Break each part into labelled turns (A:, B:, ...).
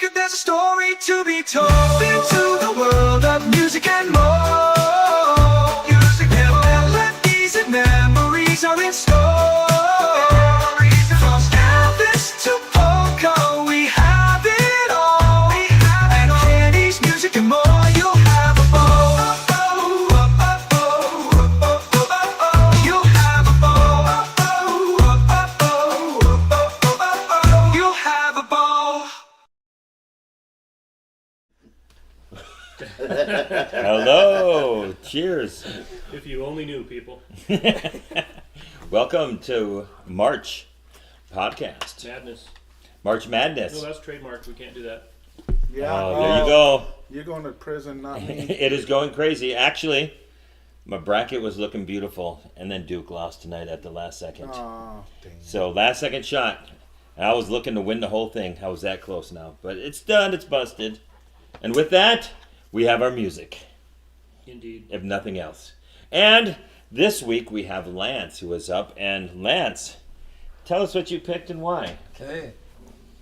A: record, there's a story to be told. Into the world of music and more. Music and melodies and memories are in store. From Elvis to polka, we have it all. And Kenny's music and more, you'll have a ball. You'll have a ball. You'll have a ball.
B: Hello, cheers.
C: If you only knew, people.
B: Welcome to March podcast.
C: Madness.
B: March
C: No,
B: Madness.
C: that's trademarked. We can't do that.
D: Yeah.
B: Oh, there you go.
D: You're going to prison, not me.
B: It is going crazy. Actually, my bracket was looking beautiful, and then Duke lost tonight at the last second.
D: Oh, dang.
B: So last second shot, and I was looking to win the whole thing. I was that close now, but it's done. It's busted. And with that, we have our music,
C: Indeed.
B: if nothing else. And this week we have Lance, who is up. And Lance, tell us what you picked and why.
E: Okay.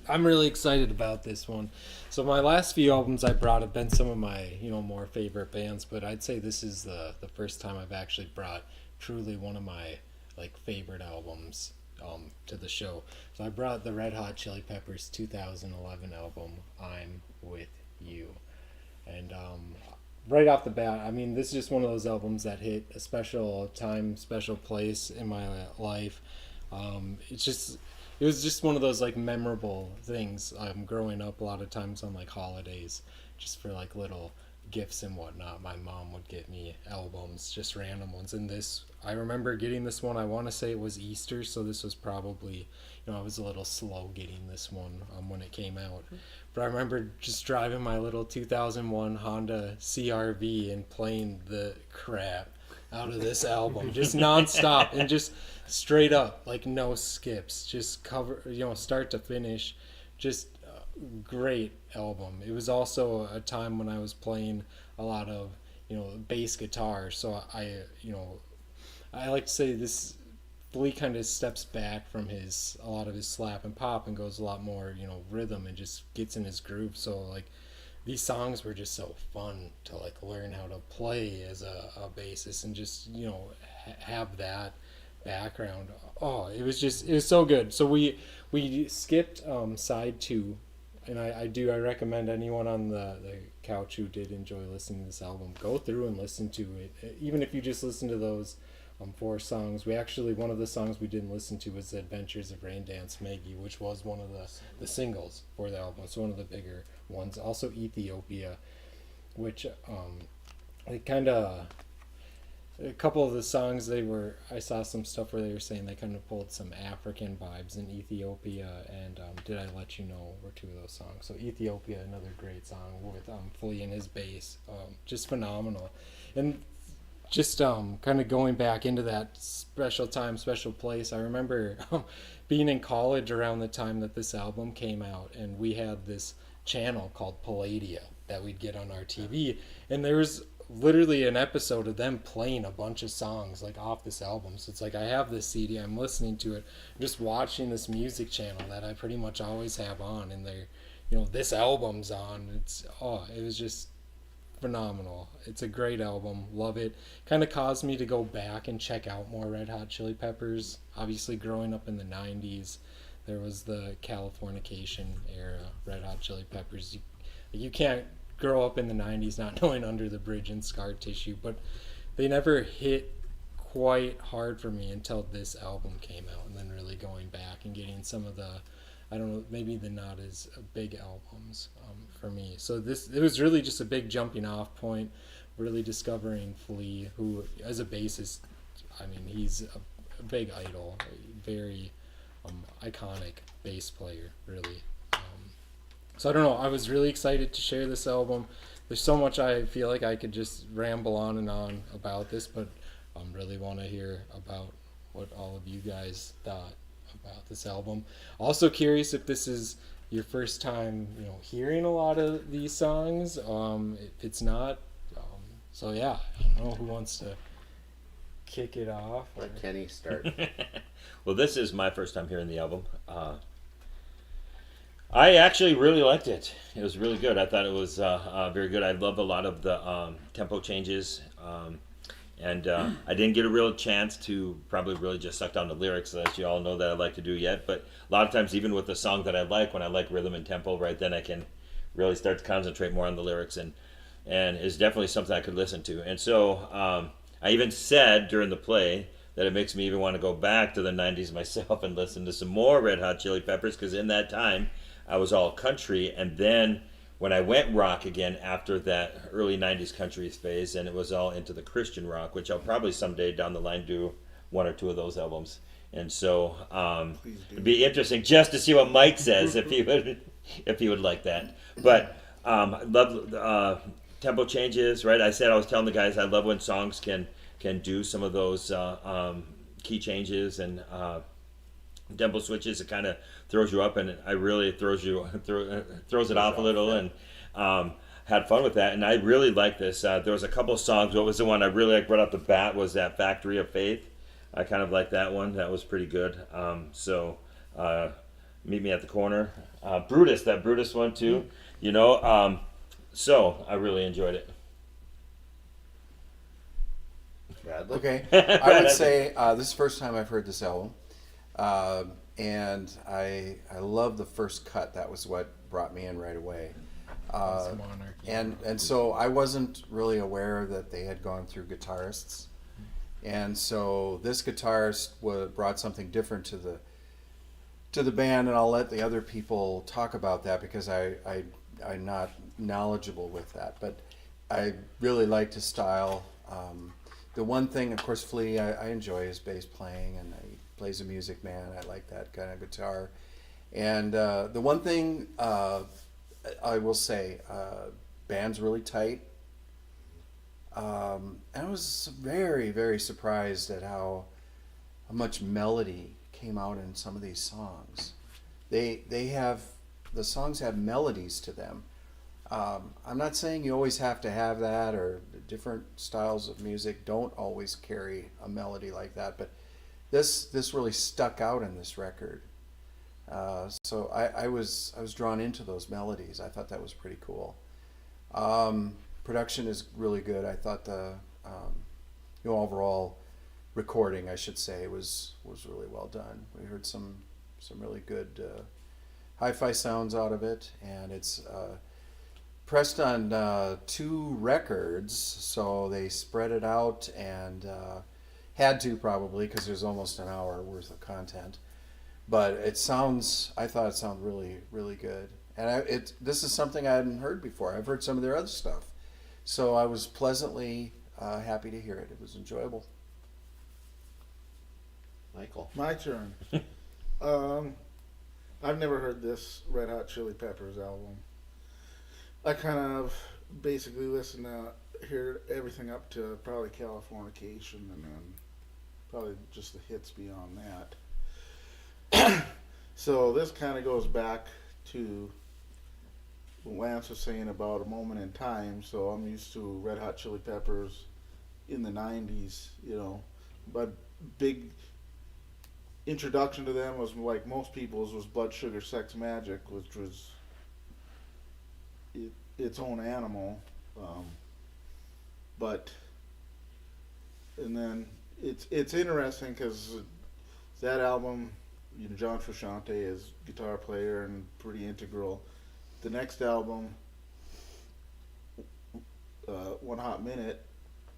E: I'm really excited about this one. So my last few albums I brought have been some of my, more favorite bands, but I'd say this is the first time I've actually brought truly one of my favorite albums to the show. So I brought the Red Hot Chili Peppers 2011 album, I'm With You. And right off the bat, I mean, this is just one of those albums that hit a special time, special place in my life. It was just one of those memorable things. Growing up a lot of times on holidays, just for little gifts and whatnot. My mom would get me albums, just random ones. And I remember getting this one. I want to say it was Easter, so this was probably, I was a little slow getting this one when it came out. But I remember just driving my little 2001 Honda CRV and playing the crap out of this album, just nonstop and just straight up, no skips, just cover, start to finish, just great album. It was also a time when I was playing a lot of, bass guitar, so I like to say this. Flea kind of steps back from a lot of his slap and pop and goes a lot more, rhythm and just gets in his groove. So these songs were just so fun to learn how to play as a bassist and just have that background. Oh, it was so good. So we skipped side 2, and I recommend anyone on the couch who did enjoy listening to this album, go through and listen to it, even if you just listen to those 4 songs. One of the songs we didn't listen to was The Adventures of Rain Dance Maggie, which was one of the singles for the album. It's one of the bigger ones. Also Ethiopia, which a couple of the songs I saw some stuff where they were saying they kind of pulled some African vibes in Ethiopia, and Did I Let You Know were 2 of those songs. So Ethiopia, another great song with Flea and his bass, just phenomenal. And just kind of going back into that special time, special place, I remember being in college around the time that this album came out, and we had this channel called Palladia that we'd get on our TV, and there was literally an episode of them playing a bunch of songs off this album. So it's I have this CD, I'm listening to it, I'm just watching this music channel that I pretty much always have on, and they're this album's on. It was just phenomenal. It's a great album, love it. Kind of caused me to go back and check out more Red Hot Chili Peppers. Obviously growing up in the 90s, there was the Californication era Red Hot Chili Peppers. You can't grow up in the 90s not knowing Under the Bridge and Scar Tissue, but they never hit quite hard for me until this album came out, and then really going back and getting some of the, I don't know, maybe the not as big albums for me. So it was really just a big jumping off point, really discovering Flea, who as a bassist, I mean, he's a big idol, a very iconic bass player, really. So I don't know, I was really excited to share this album. There's so much I feel like I could just ramble on and on about this, but really want to hear about what all of you guys thought about this album. Also curious if this is your first time, hearing a lot of these songs. If it's not, so yeah, I don't know who wants to kick it off.
F: Let Kenny start.
B: Well, this is my first time hearing the album. I actually really liked it. It was really good. I thought it was very good. I love a lot of the tempo changes. And I didn't get a real chance to probably really just suck down the lyrics, as you all know that I like to do yet. But a lot of times, even with the song that I like, when I like rhythm and tempo, right then I can really start to concentrate more on the lyrics, and it's definitely something I could listen to. And so I even said during the play that it makes me even want to go back to the 90s myself and listen to some more Red Hot Chili Peppers, because in that time I was all country, and then when I went rock again after that early 90s country phase, and it was all into the Christian rock, which I'll probably someday down the line do one or two of those albums. And so
D: Please do.
B: it'd be interesting just to see what Mike says if he would like that. But I love tempo changes, right? I said I was telling the guys I love when songs can do some of those key changes and tempo switches. It kind of throws you up, and it really throws it off a little, and had fun with that. And I really like this. There was a couple of songs. What was the one I really liked right off the bat was that Factory of Faith. I kind of like that one. That was pretty good. Meet Me at the Corner. Brutus, that Brutus one too. You know, so I really enjoyed it.
D: Bradley?
F: Okay, I would say this is the first time I've heard this album, and I love the first cut. That was what brought me in right away.
E: Monarchy.
F: And so I wasn't really aware that they had gone through guitarists, and so this guitarist brought something different to the band, and I'll let the other people talk about that because I'm not knowledgeable with that, but I really liked his style. The one thing, of course, Flea, I enjoy his bass playing, and he plays a Music Man. I like that kind of guitar. And the one thing I will say, band's really tight. And I was very, very surprised at how much melody came out in some of these songs. The songs have melodies to them. I'm not saying you always have to have that, or different styles of music don't always carry a melody like that, but this really stuck out in this record. So I was drawn into those melodies. I thought that was pretty cool. Production is really good. I thought the overall recording, I should say, was really well done. We heard some really good hi-fi sounds out of it, and it's pressed on 2 records, so they spread it out and had to probably because there's almost an hour worth of content. But I thought it sounded really, really good. And this is something I hadn't heard before. I've heard some of their other stuff, so I was pleasantly happy to hear it. It was enjoyable.
G: Michael.
D: My turn. I've never heard this Red Hot Chili Peppers album. I kind of basically listened to hear everything up to probably Californication, and then probably just the hits beyond that. So this kind of goes back to what Lance was saying about a moment in time. So I'm used to Red Hot Chili Peppers in the 90s, you know. But big introduction to them was, like most people's, was Blood Sugar Sex Magic, which was its own animal. But and then it's interesting because that album, you know, John Frusciante is guitar player and pretty integral. The next album, One Hot Minute,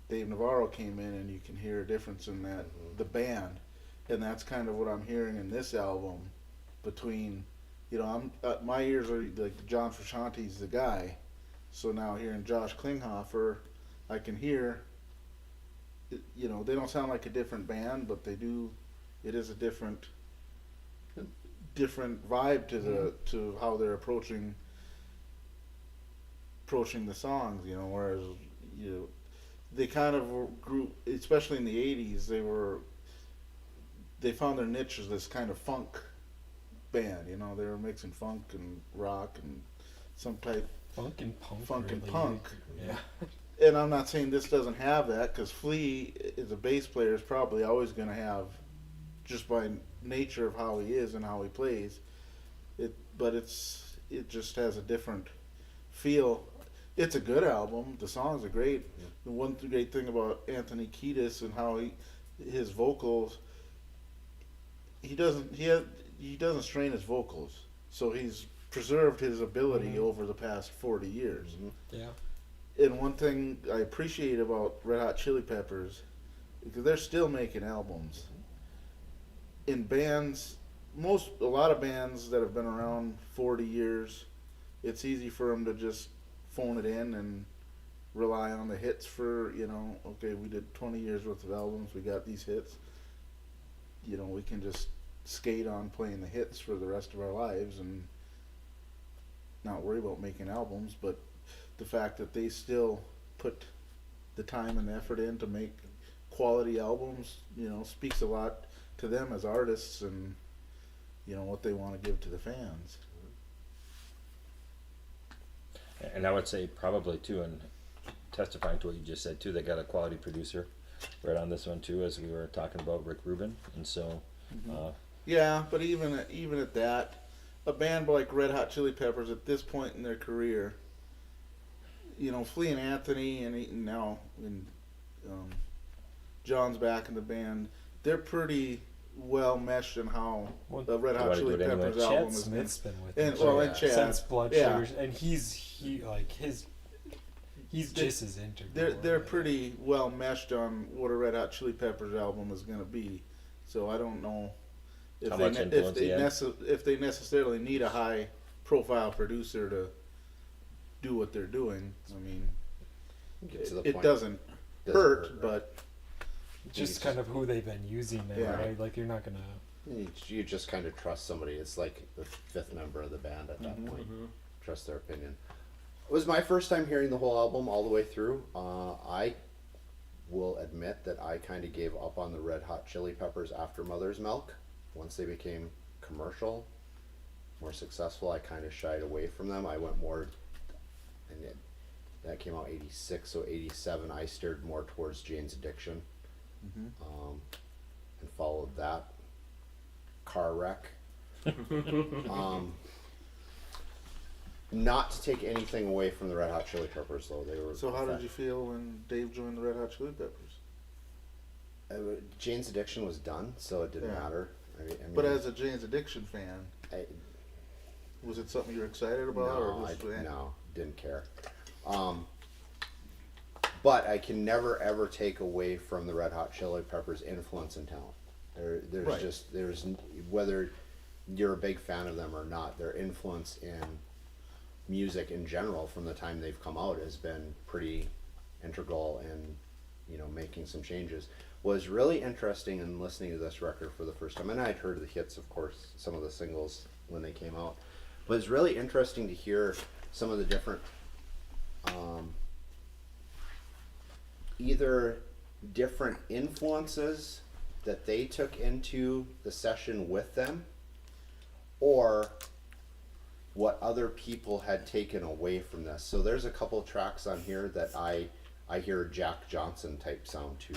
D: Dave Navarro came in, and you can hear a difference in that, the band, and that's kind of what I'm hearing in this album. Between, you know, my ears are like John Frusciante's the guy, so now hearing Josh Klinghoffer, I can hear. You know, they don't sound like a different band, but they do. It is a different vibe to how they're approaching the songs. You know, whereas they kind of grew, especially in the '80s. They found their niche as this kind of funk band. You know, they were mixing funk and rock and some type
E: Funk and punk.
D: funk and
E: really.
D: punk.
E: Yeah.
D: And I'm not saying this doesn't have that, because Flea, as a bass player, is probably always going to have, just by nature of how he is and how he plays, but it just has a different feel. It's a good album. The songs are great. The one great thing about Anthony Kiedis and how his vocals, he doesn't strain his vocals, so he's preserved his ability over the past 40 years.
E: Yeah.
D: And one thing I appreciate about Red Hot Chili Peppers, because they're still making albums. In bands, a lot of bands that have been around 40 years, it's easy for them to just phone it in and rely on the hits for, okay, we did 20 years worth of albums, we got these hits. We can just skate on playing the hits for the rest of our lives and not worry about making albums. But the fact that they still put the time and effort in to make quality albums, speaks a lot to them as artists and, what they want to give to the fans.
B: And I would say probably too, and testifying to what you just said too, they got a quality producer right on this one too, as we were talking about Rick Rubin, and so.
D: Yeah, but even at that, a band like Red Hot Chili Peppers at this point in their career, Flea and Anthony and now John's back in the band, they're pretty well meshed in how the Red Hot
B: wanna
D: Chili
B: do it anyway.
D: Peppers album
E: Chad
D: is.
E: Smith's been with
D: And
E: them
D: and Chad,
E: since Blood
D: yeah.
E: Sugars, and he's just as integral.
D: They're
E: in it.
D: pretty well meshed on what a Red Hot Chili Peppers album is going to be. So I don't know if
B: How
D: they
B: much influence he had.
D: if they necessarily need a high profile producer to do what they're doing. I mean,
G: Get to the
D: it
G: point.
D: doesn't
G: Doesn't
D: hurt,
G: right?
D: but
E: Just kind of who they've been using there,
D: Yeah.
E: right? Like you're not gonna.
G: You just kind of trust somebody. It's like the fifth member of the band at that point. Trust their opinion. It was my first time hearing the whole album all the way through. I will admit that I kind of gave up on the Red Hot Chili Peppers after Mother's Milk. Once they became commercial, more successful, I kind of shied away from them. I went more, and that came out 86, so 87 I steered more towards Jane's Addiction, and followed that. Car wreck. Not to take anything away from the Red Hot Chili Peppers, though. They were.
D: so how did you feel when Dave joined the Red Hot Chili Peppers?
G: Jane's Addiction was done, so it didn't
D: Yeah.
G: matter. I mean,
D: But as a Jane's Addiction fan,
G: I,
D: was it something you were excited about?
G: no, didn't care. But I can never ever take away from the Red Hot Chili Peppers' influence and talent. There's
D: Right.
G: there's whether you're a big fan of them or not, their influence in music in general from the time they've come out has been pretty integral in making some changes. Was really interesting in listening to this record for the first time, and I'd heard the hits, of course, some of the singles when they came out, but it's really interesting to hear some of the different either different influences that they took into the session with them, or what other people had taken away from this. So there's a couple tracks on here that I hear Jack Johnson type sound to.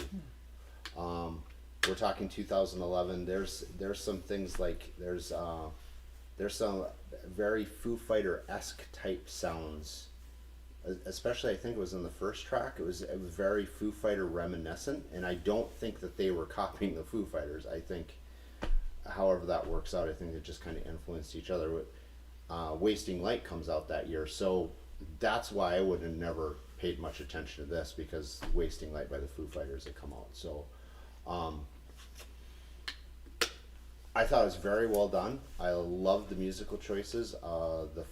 G: We're talking 2011. There's some things like there's some very Foo Fighter-esque type sounds. Especially, I think it was in the first track. It was very Foo Fighter reminiscent, and I don't think that they were copying the Foo Fighters. I think, however that works out, I think they just kind of influenced each other. Wasting Light comes out that year, so that's why I would have never paid much attention to this, because Wasting Light by the Foo Fighters had come out. So I thought it was very well done. I loved the musical choices. The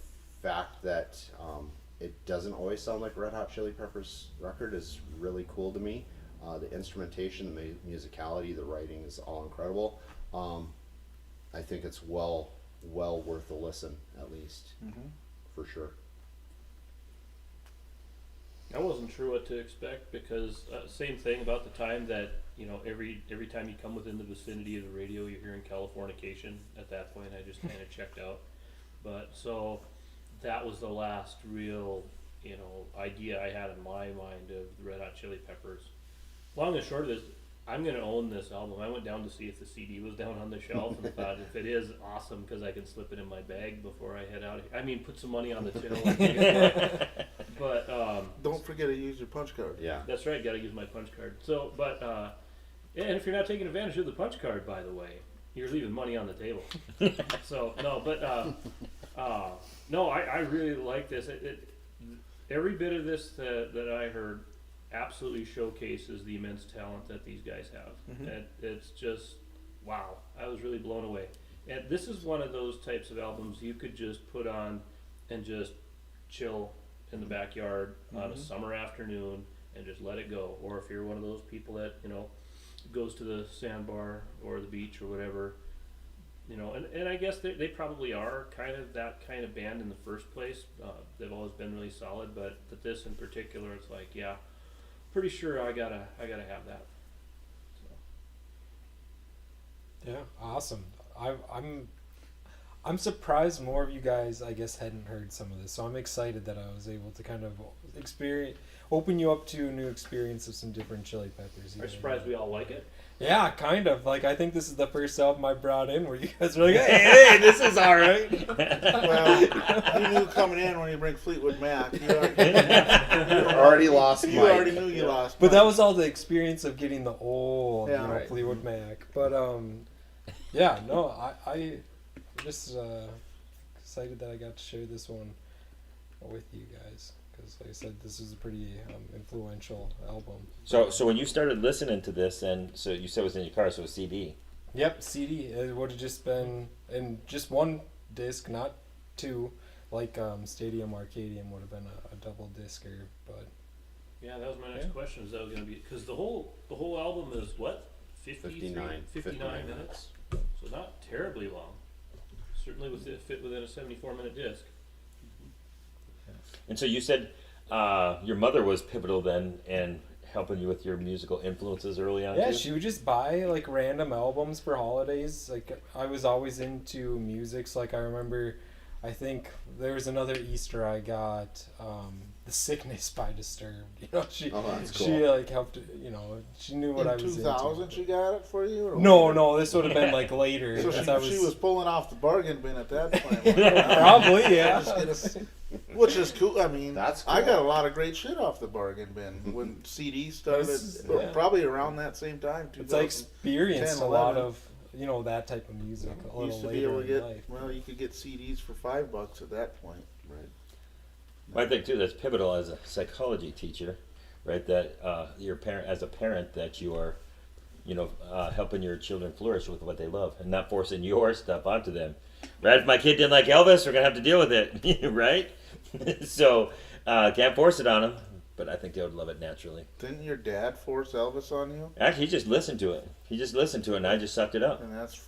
G: fact that it doesn't always sound like Red Hot Chili Peppers record is really cool to me. The instrumentation, the musicality, the writing is all incredible. I think it's well worth a listen, at least, for sure.
C: I wasn't sure what to expect because same thing about the time that every time you come within the vicinity of the radio, you're hearing Californication. At that point, I just kind of checked out. But so that was the last real idea I had in my mind of the Red Hot Chili Peppers. Long and short of this, I'm gonna own this album. I went down to see if the CD was down on the shelf and thought if it is, awesome, because I can slip it in my bag before I head out. I mean, put some money on the till. But
D: Don't forget to use your punch card.
G: Yeah.
C: that's right. Got to use my punch card. So, but yeah, and if you're not taking advantage of the punch card, by the way, you're leaving money on the table. So no, but no, I really like this. Every bit of this that I heard absolutely showcases the immense talent that these guys have. And it's just wow. I was really blown away. And this is one of those types of albums you could just put on and just chill in the backyard on a summer afternoon and just let it go. Or if you're one of those people that, you know, goes to the sandbar or the beach or whatever, you know, and I guess they probably are kind of that kind of band in the first place. They've always been really solid, but this in particular, it's like, yeah, pretty sure I gotta have that. So.
E: Yeah, awesome. I'm surprised more of you guys, I guess, hadn't heard some of this. So I'm excited that I was able to kind of open you up to a new experience of some different Chili Peppers.
C: Are you surprised we all like it?
E: Yeah, kind of. Like, I think this is the first album I brought in where you guys were like, hey, this is all right.
D: Well, you knew coming in when you bring Fleetwood Mac. You
G: Already lost
D: you
G: Mike.
D: already knew you lost.
E: But that
D: Mike.
E: was all the experience of getting the old,
D: Yeah.
E: you know,
G: Right.
E: Fleetwood Mac. But, yeah, no, I'm just excited that I got to share this one with you guys. Because, like I said, this is a pretty influential album.
B: So when you started listening to this, and so you said it was in your car, so it was CD.
E: Yep, CD. It would have just been in just one disc, not two, like Stadium Arcadium would have been a double discer. But
C: Yeah, that was my next
E: Yeah.
C: question. Is that going to be because the whole album is what 59 minutes, so not terribly long. Certainly fit within a 74-minute disc.
B: And so you said your mother was pivotal then in helping you with your musical influences early on.
E: yeah,
B: too?
E: she would just buy like random albums for holidays. Like I was always into music, so like I remember, I think there was another Easter I got, "The Sickness" by Disturbed. You know, she
G: Oh, that's cool.
E: she like helped. You know, she knew what I
D: in
E: was
D: 2000
E: into.
D: she got it for you? Or
E: No,
D: later?
E: no, this would have been like later.
D: So
E: as
D: she
E: I
D: was pulling off the bargain bin at that point.
E: probably yeah.
D: Which is cool. I mean,
G: That's
D: I
G: cool.
D: got a lot of great shit off the bargain bin when CDs started.
E: Yeah.
D: Probably around that same time.
E: It's I experienced
D: 10,
E: a lot
D: 11.
E: of that type of music a
D: You
E: little
D: used to be
E: later
D: able to
E: in
D: get.
E: life.
D: Well, you could get CDs for $5 at that point.
G: Right.
B: Well, I think too that's pivotal as a psychology teacher, right? That your parent, as a parent, that you are, helping your children flourish with what they love and not forcing your stuff onto them. Right? If my kid didn't like Elvis, we're gonna have to deal with it, right? So can't force it on them, but I think they would love it naturally.
D: Didn't your dad force Elvis on you?
B: Actually, he just listened to it. He just listened to it, and I just sucked it up.
D: And that's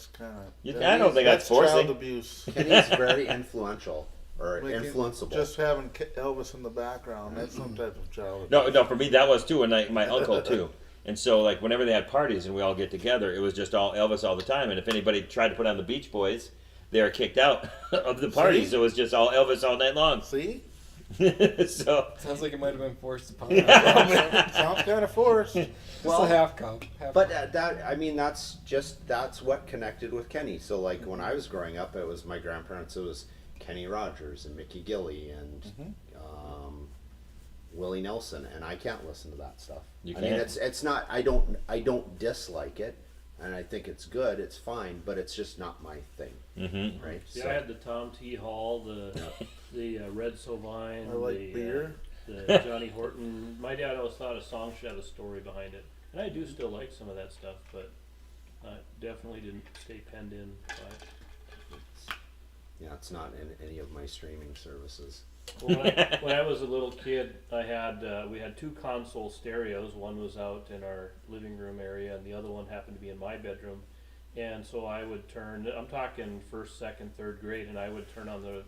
D: kind of.
B: I don't think that's forcing.
D: child abuse.
G: Kenny's very influential or
D: Like,
G: influenceable.
D: Just having Elvis in the background, that's some type of child abuse.
B: No, for me that was too, and my uncle too. And so, like, whenever they had parties and we all get together, it was just all Elvis all the time. And if anybody tried to put on the Beach Boys, they were kicked out of the party.
D: See?
B: So it was just all Elvis all night long.
D: See?
B: So
E: Sounds like it might have been forced upon.
D: Sounds kind of forced.
E: Just
G: Well,
E: a half cup.
G: But that's what connected with Kenny. So like when I was growing up, it was my grandparents. It was Kenny Rogers and Mickey Gilley and Willie Nelson, and I can't listen to that stuff.
B: You
G: I mean,
B: can't?
G: it's not. I don't dislike it, and I think it's good. It's fine, but it's just not my thing,
B: Mhm.
G: right?
C: Yeah, I had the Tom T. Hall, the Red Sovine,
D: I like
C: the
D: beer.
C: The Johnny Horton. My dad always thought a song should have a story behind it, and I do still like some of that stuff, but definitely didn't stay penned in by it.
G: Yeah, it's not in any of my streaming services.
C: Well, when I was a little kid, we had two console stereos. One was out in our living room area, and the other one happened to be in my bedroom. And so I would turn. I'm talking first, second, third grade, and I would turn on the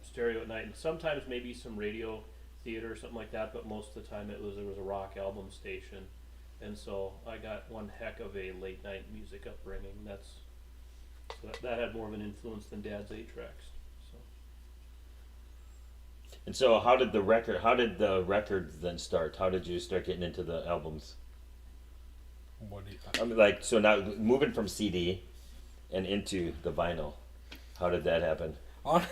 C: stereo at night, and sometimes maybe some radio theater or something like that. But most of the time, there was a rock album station, and so I got one heck of a late night music upbringing. That had more of an influence than Dad's 8-tracks. So.
B: And so, how did the records then start? How did you start getting into the albums?
E: What do you,
B: I mean, like, so now moving from CD and into the vinyl, how did that happen?
E: On,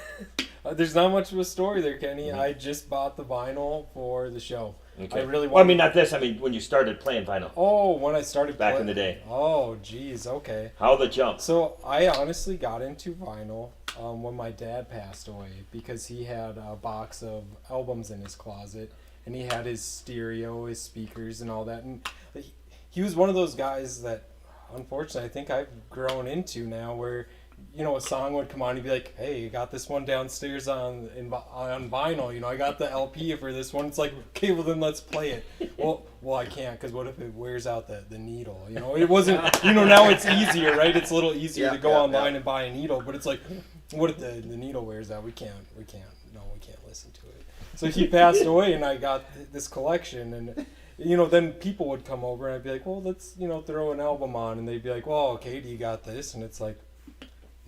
E: there's not much of a story there, Kenny. I just bought the vinyl for the show.
B: Okay.
E: I really
B: Well, I
E: wanted.
B: mean, not this. I mean, when you started playing vinyl
E: Oh, when I started
B: back in the day,
E: Oh, geez. Okay.
B: how the jump?
E: So I honestly got into vinyl when my dad passed away because he had a box of albums in his closet and he had his stereo, his speakers, and all that. And he was one of those guys that, unfortunately, I think I've grown into now, where a song would come on, he'd be like, "Hey, you got this one downstairs on vinyl. I got the LP for this one." It's like, okay, well then let's play it. Well, I can't, because what if it wears out the needle? It wasn't. Now it's easier, right? It's a little easier
G: Yeah,
E: to go
G: yeah,
E: online
G: yeah.
E: and buy a needle, but it's like, what if the needle wears out? We can't. No, we can't listen to it. So he passed away, and I got this collection, and then people would come over, and I'd be like, well, let's throw an album on, and they'd be like, well, Katie, you got this, and it's like,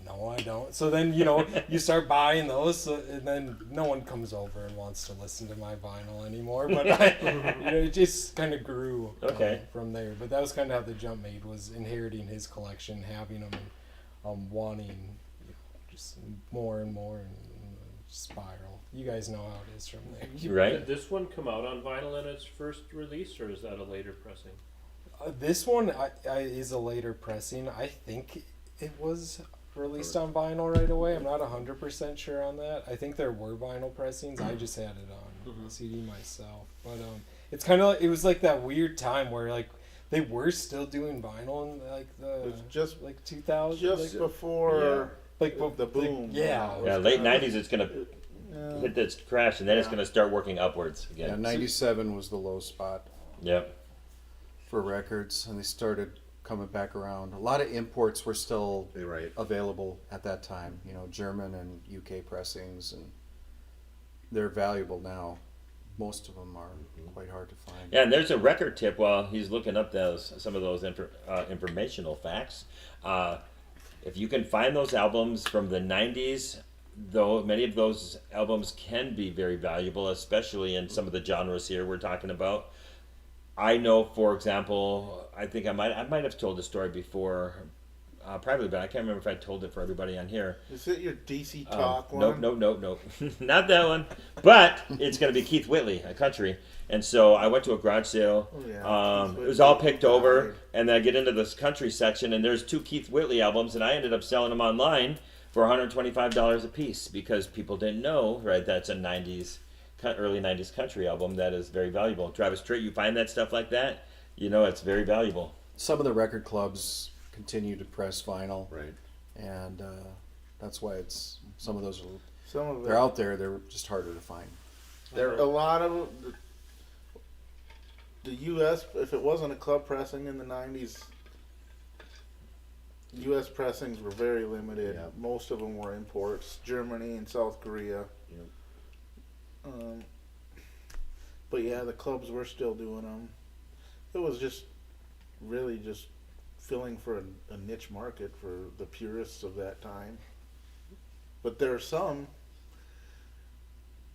E: no, I don't. So then, you start buying those, and then no one comes over and wants to listen to my vinyl anymore. But it just kind of grew
B: Okay.
E: from there. But that was kind of how the jump made, was inheriting his collection, having them, wanting just more and more, and spiral. You guys know how it is from there.
B: Right?
C: Did this one come out on vinyl in its first release, or is that a later pressing?
E: This one is a later pressing. I think it was released on vinyl right away. I'm not 100% sure on that. I think there were vinyl pressings. I just had it on CD myself. But it's kind of it was like that weird time where like they were still doing vinyl in like
D: It
E: the
D: was just
E: 2000,
D: just before the boom.
E: yeah.
D: It was
B: Yeah, late
D: kinda-
B: '90s. It's gonna hit this crash, and then it's
D: Yeah.
B: gonna start working upwards
F: Yeah,
B: again.
F: 97 was the low spot
B: Yep.
F: for records, and they started coming back around. A lot of imports were still
G: You're right.
F: available at that time, German and UK pressings, and they're valuable now. Most of them are quite hard to find.
B: Yeah, and there's a record tip while he's looking up some of those informational facts. If you can find those albums from the '90s, though many of those albums can be very valuable, especially in some of the genres here we're talking about. I know, for example, I think I might have told the story before, privately, but I can't remember if I told it for everybody on here.
D: Is it your DC Talk
B: Nope,
D: one?
B: nope. Not that one. But it's going to be Keith Whitley, a country. And so I went to a garage sale.
D: Oh, yeah. Keith
B: It was all
D: Whitley
B: picked over.
D: died.
B: And then I get into this country section, and there's 2 Keith Whitley albums, and I ended up selling them online for $125 a piece because people didn't know, right, that's a early 90s country album that is very valuable. Travis Tritt, you find that stuff like that, it's very valuable.
F: Some of the record clubs continue to press vinyl,
G: Right.
F: and that's why some of those
D: Some of
F: they're
D: it.
F: out there. They're just harder to find.
D: There a lot of the U.S. If it wasn't a club pressing in the '90s, U.S. pressings were very limited.
G: Yeah.
D: Most of them were imports, Germany and South Korea.
G: Yep.
D: But yeah, the clubs were still doing them. It was just really just filling for a niche market for the purists of that time. But there are some,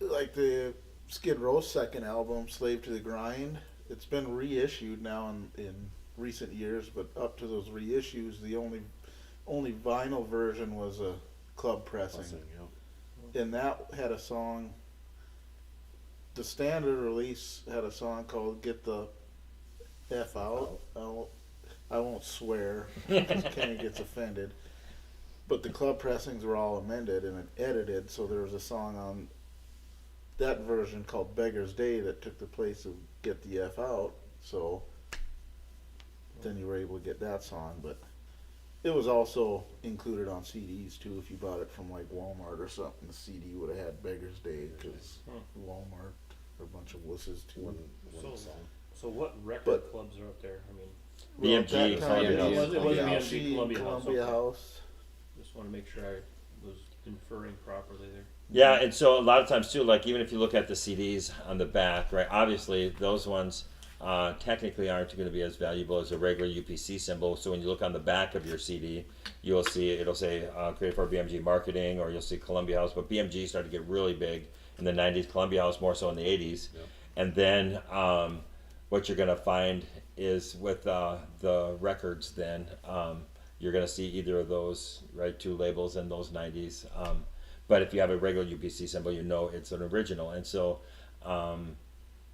D: like the Skid Row's second album, Slave to the Grind. It's been reissued now in recent years, but up to those reissues, the only vinyl version was a club pressing. And that had a song. The standard release had a song called "Get the F Out." I won't swear because Kenny gets offended. But the club pressings were all amended and edited, so there was a song on that version called "Beggar's Day" that took the place of "Get the F Out." So then you were able to get that song, but it was also included on CDs too. If you bought it from like Walmart or something, the CD would have had "Beggar's Day" because Walmart are a bunch of wusses too.
C: So what record
D: But-
C: clubs are out there? I mean,
D: Well, at
B: BMG,
D: that time,
B: Columbia
C: House.
D: it was
C: Columbia
D: BMG,
C: Columbia House,
D: Columbia
C: okay.
D: House.
C: just want to make sure I was inferring properly there.
B: Yeah, and so a lot of times too, like even if you look at the CDs on the back, right? Obviously, those ones technically aren't going to be as valuable as a regular UPC symbol. So when you look on the back of your CD, you'll see it'll say created for BMG Marketing, or you'll see Columbia House. But BMG started to get really big in the '90s. Columbia House more so in the '80s, and then what you're going to find is with the records. Then you're gonna see either of those, right? Two labels in those 90s. But if you have a regular UPC symbol, you know it's an original, and so.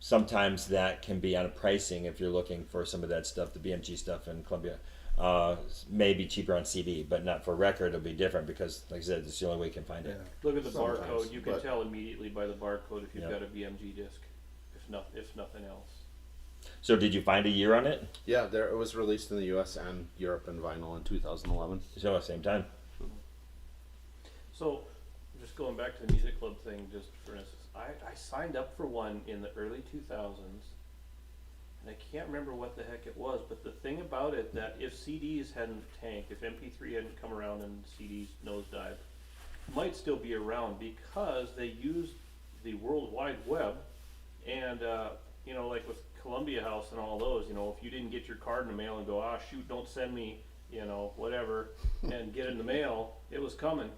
B: Sometimes that can be on a pricing if you're looking for some of that stuff, the BMG stuff in Columbia. May be cheaper on CD, but not for record. It'll be different because, like I said, it's the only way you can find it.
C: Look at the
D: Sometimes,
C: barcode. You can
D: but-
C: tell immediately by the barcode if you've
B: Yeah.
C: got a BMG disc, if nothing else.
B: So, did you find a year on it?
G: Yeah, it was released in the U.S. and Europe in vinyl in 2011.
B: So, same time.
C: So, just going back to the music club thing, just for instance, I signed up for one in the early 2000s, and I can't remember what the heck it was, but the thing about it, that if CDs hadn't tanked, if MP3 hadn't come around and CDs nosedived, it might still be around because they used the World Wide Web, and you know, like with Columbia House and all those, you know, if you didn't get your card in the mail and go, ah, shoot, don't send me, you know, whatever, and get it in the mail, it was coming.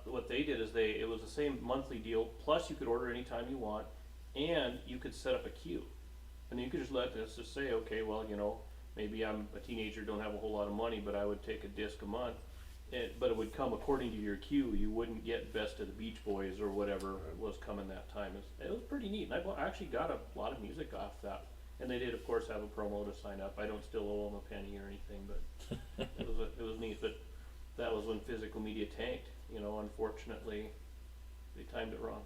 C: What they did is it was the same monthly deal, plus you could order anytime you want, and you could set up a queue. And you could just let's just say, okay, well, you know, maybe I'm a teenager, don't have a whole lot of money, but I would take a disc a month. But it would come according to your queue. You wouldn't get Best of the Beach Boys or whatever was coming that time. It was pretty neat. And I actually got a lot of music off that. And they did, of course, have a promo to sign up. I don't still owe them a penny or anything, but it was neat. But that was when physical media tanked. You know, unfortunately, they timed it wrong.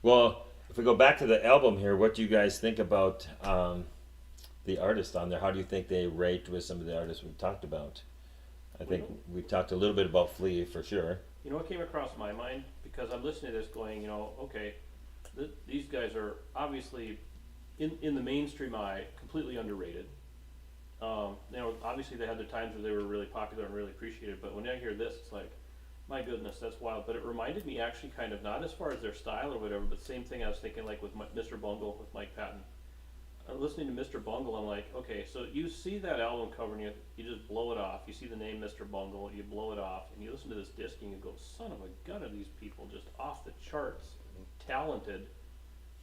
B: Well, if we go back to the album here, what do you guys think about the artists on there? How do you think they rate with some of the artists we've talked about? I think we talked a little bit about Flea for sure.
C: You know what came across my mind? Because I'm listening to this going, you know, okay, these guys are obviously, in the mainstream eye, completely underrated. You know, obviously they had their times where they were really popular and really appreciated, but when I hear this, it's like, my goodness, that's wild. But it reminded me actually kind of, not as far as their style or whatever, but same thing I was thinking like with Mr. Bungle, with Mike Patton. I'm listening to Mr. Bungle, I'm like, okay, so you see that album cover and you just blow it off. You see the name Mr. Bungle, you blow it off, and you listen to this disc and you go, son of a gun, are these people just off the charts, talented.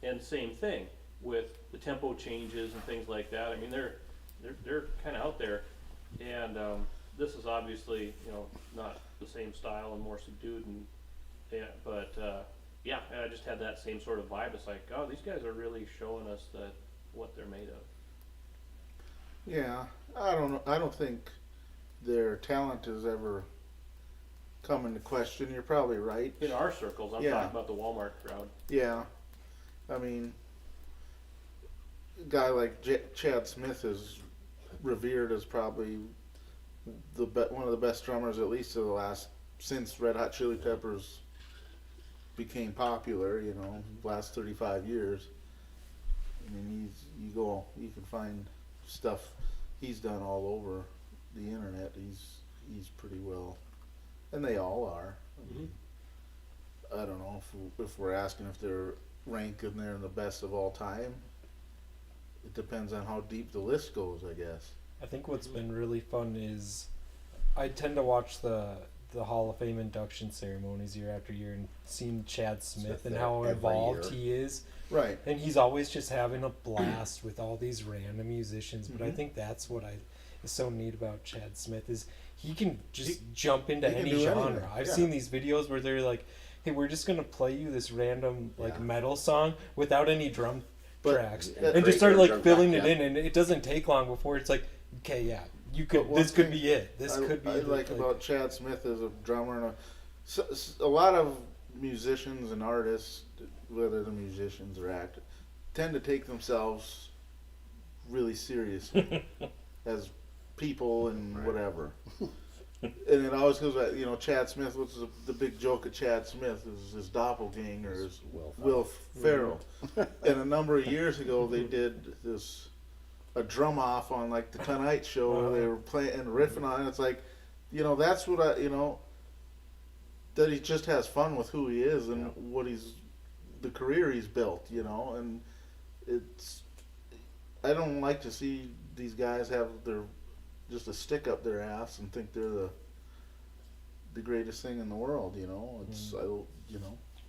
C: And same thing with the tempo changes and things like that. I mean, they're kind of out there, and this is obviously, you know, not the same style and more subdued, and yeah, but yeah, I just had that same sort of vibe. It's like, oh, these guys are really showing us that what they're made of.
D: Yeah, I don't know. I don't think their talent has ever come into question. You're probably right.
C: In our circles, I'm
D: Yeah.
C: talking about the Walmart crowd.
D: Yeah, I mean, a guy like Chad Smith is revered as probably one of the best drummers, at least of the last, since Red Hot Chili Peppers became popular. You know, last 35 years. I mean, you can find stuff he's done all over the internet. He's pretty well, and they all are. I mean, I don't know if we're asking if they're ranking there in the best of all time. It depends on how deep the list goes, I guess.
E: I think what's been really fun is I tend to watch the Hall of Fame induction ceremonies year after year and seeing Chad Smith and
G: there
E: how
G: every
E: involved
G: year.
E: he is.
D: Right.
E: And he's always just having a blast with all these random musicians. But I
D: Mhm.
E: think that's what is so neat about Chad Smith is he can just jump into
D: he can
E: any
D: do
E: genre.
D: anything,
E: I've
D: yeah.
E: seen these videos where they're like, hey, we're just going to play you this random like
G: Yeah.
E: metal song without any drum
D: But-
E: tracks.
G: Yeah,
E: And just
G: great
E: start
G: drum
E: like filling
G: track,
E: it
G: yeah.
E: in, and it doesn't take long before it's like, okay, yeah, you could.
D: But one
E: This could
D: thing
E: be it. This
D: I,
E: could be.
D: I
E: the,
D: like about Chad Smith as a drummer, and a lot of musicians and artists, whether they're musicians or actors, tend to take themselves really seriously as people and whatever. And it always goes back, you know, Chad Smith, what's the big joke of Chad Smith is his doppelganger is Will Ferrell. And a number of years ago, they did a drum off on like the Tonight Show. Where they were playing and riffing on it. It's like, you know, that's what that he just has fun with who he is and the career he's built, you know. And I don't like to see these guys have just a stick up their ass and think they're the greatest thing in the world, you know.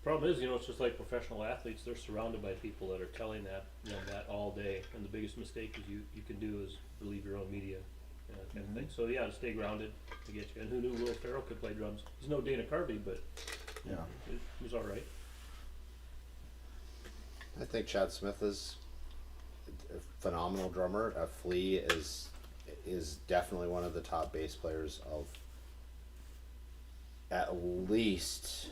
C: Problem is, it's just like professional athletes. They're surrounded by people that are telling them that all day. And the biggest mistake is you can do is believe your own media, kind of thing. So yeah, to stay grounded to get you. And who knew Will Ferrell could play drums? He's no Dana Carvey, but
D: Yeah.
C: he was all right.
G: I think Chad Smith is a phenomenal drummer. Flea is definitely one of the top bass players of at least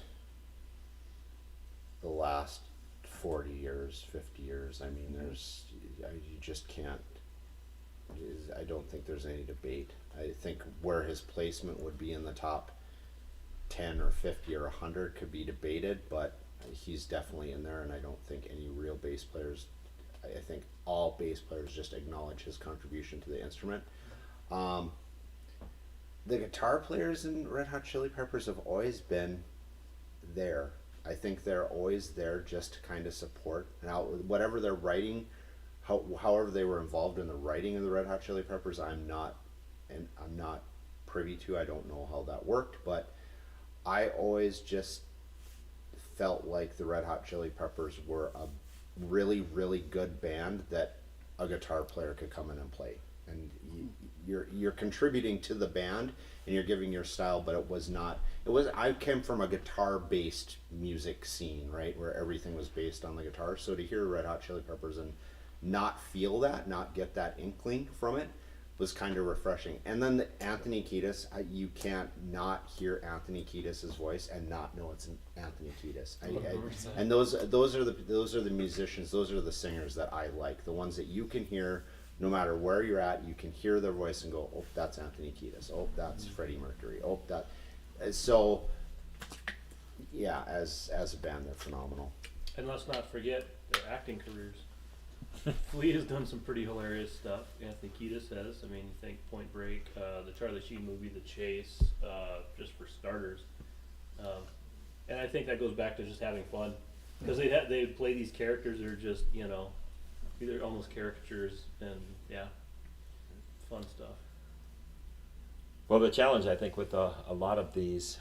G: the last 40 years, 50 years. I mean, you just can't. I don't think there's any debate. I think where his placement would be in the top 10 or 50 or 100 could be debated, but he's definitely in there, and I don't think any real bass players, I think all bass players just acknowledge his contribution to the instrument. The guitar players in Red Hot Chili Peppers have always been there. I think they're always there just to kind of support. Now, whatever they're writing, however they were involved in the writing of the Red Hot Chili Peppers, I'm not privy to. I don't know how that worked, but I always just felt like the Red Hot Chili Peppers were a really, really good band that a guitar player could come in and play. And you're contributing to the band and you're giving your style, but I came from a guitar based music scene, right, where everything was based on the guitar. So to hear Red Hot Chili Peppers and not feel that, not get that inkling from it, was kind of refreshing. And then Anthony Kiedis, you can't not hear Anthony Kiedis' voice and not know it's Anthony Kiedis. And those are the musicians, those are the singers that I like, the ones that you can hear no matter where you're at. You can hear their voice and go, oh, that's Anthony Kiedis. Oh, that's Freddie Mercury. Oh, that. So, yeah, as a band, they're phenomenal.
C: And let's not forget their acting careers. Flea has done some pretty hilarious stuff. Anthony Kiedis has. I mean, you think Point Break, the Charlie Sheen movie, The Chase, just for starters. And I think that goes back to just having fun, because they play these characters that are just either almost caricatures, and yeah, fun stuff.
B: Well, the challenge, I think, with a lot of these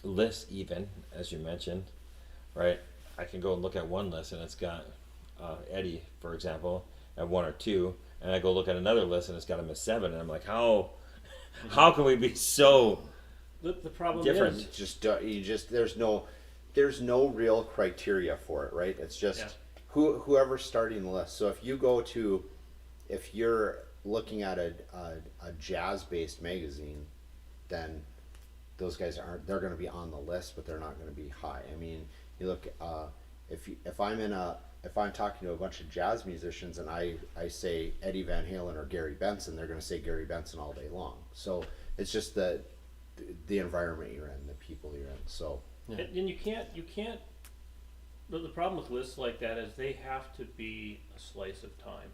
B: lists, even as you mentioned, right? I can go and look at one list and it's got Eddie, for example, at 1 or 2, and I go look at another list and it's got him at 7, and I'm like, how can we be so
C: The problem
B: different?
C: is,
G: There's no real criteria for it, right? It's just whoever's starting the list. So if you're looking at a jazz-based magazine, then those guys they're going to be on the list, but they're not going to be high. I mean, you look, if I'm talking to a bunch of jazz musicians and I say Eddie Van Halen or Gary Benson, they're going to say Gary Benson all day long. So it's just the environment you're in, the people you're in. So
C: and you can't. But the problem with lists like that is they have to be a slice of time.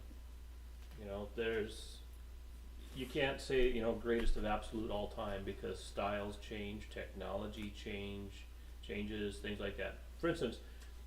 C: You can't say greatest of absolute all time, because styles change, technology changes, things like that. For instance,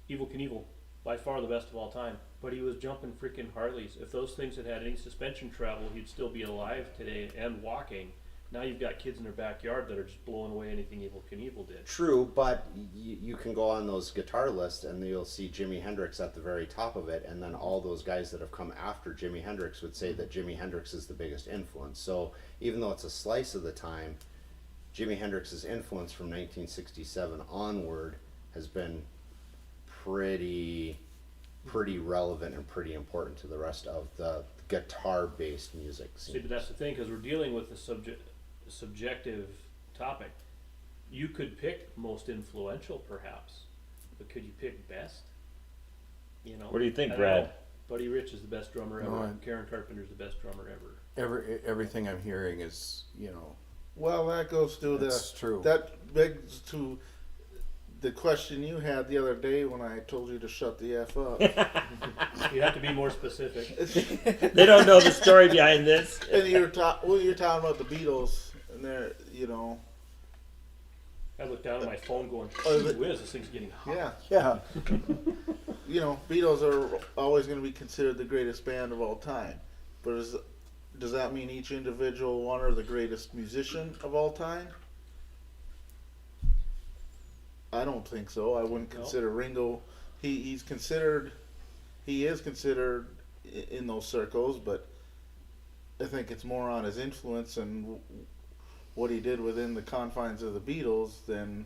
C: Evel Knievel, by far the best of all time, but he was jumping freaking Harleys. If those things had any suspension travel, he'd still be alive today and walking. Now you've got kids in their backyard that are just blowing away anything Evel Knievel did.
G: true, but you can go on those guitar lists and you'll see Jimi Hendrix at the very top of it, and then all those guys that have come after Jimi Hendrix would say that Jimi Hendrix is the biggest influence. So even though it's a slice of the time, Jimi Hendrix's influence from 1967 onward has been pretty relevant and pretty important to the rest of the guitar-based music scene.
C: See, but that's the thing, because we're dealing with a subjective topic. You could pick most influential, perhaps, but could you pick best?
B: What do you think,
C: I don't
B: Brad?
C: know. Buddy Rich is the best drummer ever.
F: No,
C: Karen Carpenter's the best drummer ever.
F: Everything I'm hearing is,
D: Well, that goes to
F: That's true.
D: That begs to the question you had the other day when I told you to shut the F up.
C: You have to be more specific.
B: They don't know the story behind this.
D: And you're talking about the Beatles, and they're
C: I looked down at my phone going,
D: Oh,
C: gee
D: but-
C: whiz, this thing's getting hot.
D: yeah,
F: yeah.
D: Beatles are always going to be considered the greatest band of all time. But does that mean each individual one are the greatest musician of all time? I don't think so. I wouldn't
C: No?
D: consider Ringo. He is considered in those circles, but I think it's more on his influence and what he did within the confines of the Beatles than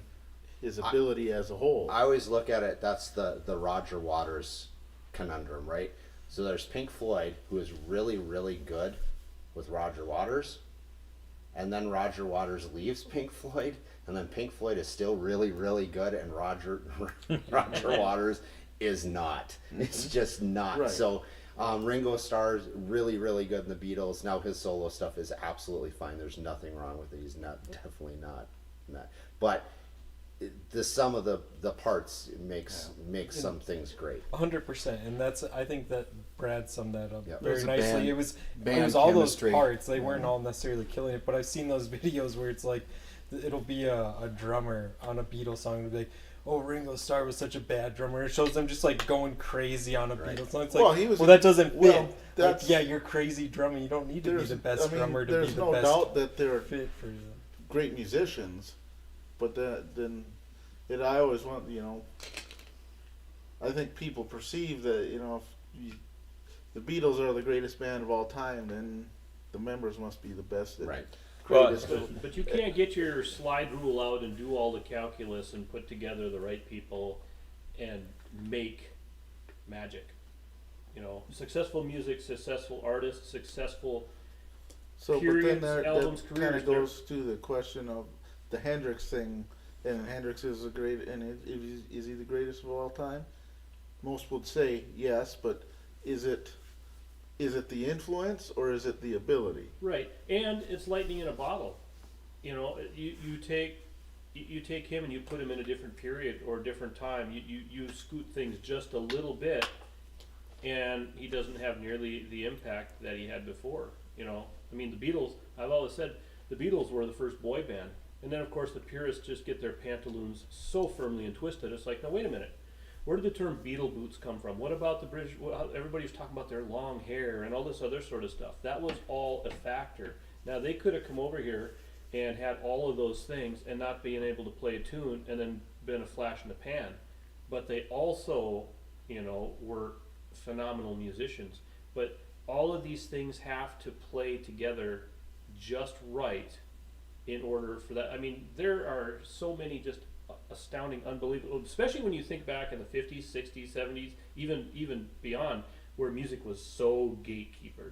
D: his ability as a whole.
G: I always look at it, that's the Roger Waters conundrum, right? So there's Pink Floyd, who is really, really good with Roger Waters, and then Roger Waters leaves Pink Floyd, and then Pink Floyd is still really, really good, and Roger Waters is not. It's just not.
D: Right.
G: So Ringo Starr's really, really good in the Beatles. Now his solo stuff is absolutely fine. There's nothing wrong with it. He's definitely not. But the sum of the parts makes some things great.
E: 100%, and that's I think that Brad summed that up
G: Yep.
E: very
F: It was a
E: nicely.
F: band-
E: it was
F: band
E: all
F: chemistry.
E: those parts. They weren't all necessarily killing it, but I've seen those videos where it's like it'll be a drummer on a Beatles song and it'll be like, "Oh, Ringo Starr was such a bad drummer." It shows them just like going crazy on a
G: Right.
E: Beatles song. It's like,
D: Well, he was-
E: that doesn't fit.
D: well,
E: Like,
D: that's-
E: yeah, you're crazy drumming. You don't need to be the best drummer to be
D: there's
E: the
D: no
E: best
D: doubt that they're
E: fit for you.
D: great musicians, but then I always want, I think people perceive that, if the Beatles are the greatest band of all time, then the members must be the best and
G: Right.
D: greatest.
C: But you can't get your slide rule out and do all the calculus and put together the right people and make magic. Successful music, successful artists, successful.
D: So, but
C: periods,
D: then
C: albums,
D: that kind of
C: careers,
D: goes to the question of the Hendrix thing, and Hendrix is is he the greatest of all time? Most would say yes, but is it the influence or is it the ability?
C: Right, and it's lightning in a bottle. You take him and you put him in a different period or a different time. You scoot things just a little bit, and he doesn't have nearly the impact that he had before. I mean, the Beatles. I've always said the Beatles were the first boy band, and then of course the purists just get their pantaloons so firmly and twisted. It's like, now wait a minute. Where did the term Beatle boots come from? What about the British? Everybody was talking about their long hair and all this other sort of stuff. That was all a factor. Now they could have come over here and had all of those things and not being able to play a tune and then been a flash in the pan. But they also, were phenomenal musicians. But all of these things have to play together just right in order for that. I mean, there are so many just astounding, unbelievable, especially when you think back in the 50s, 60s, 70s, even beyond, where music was so gatekeepered,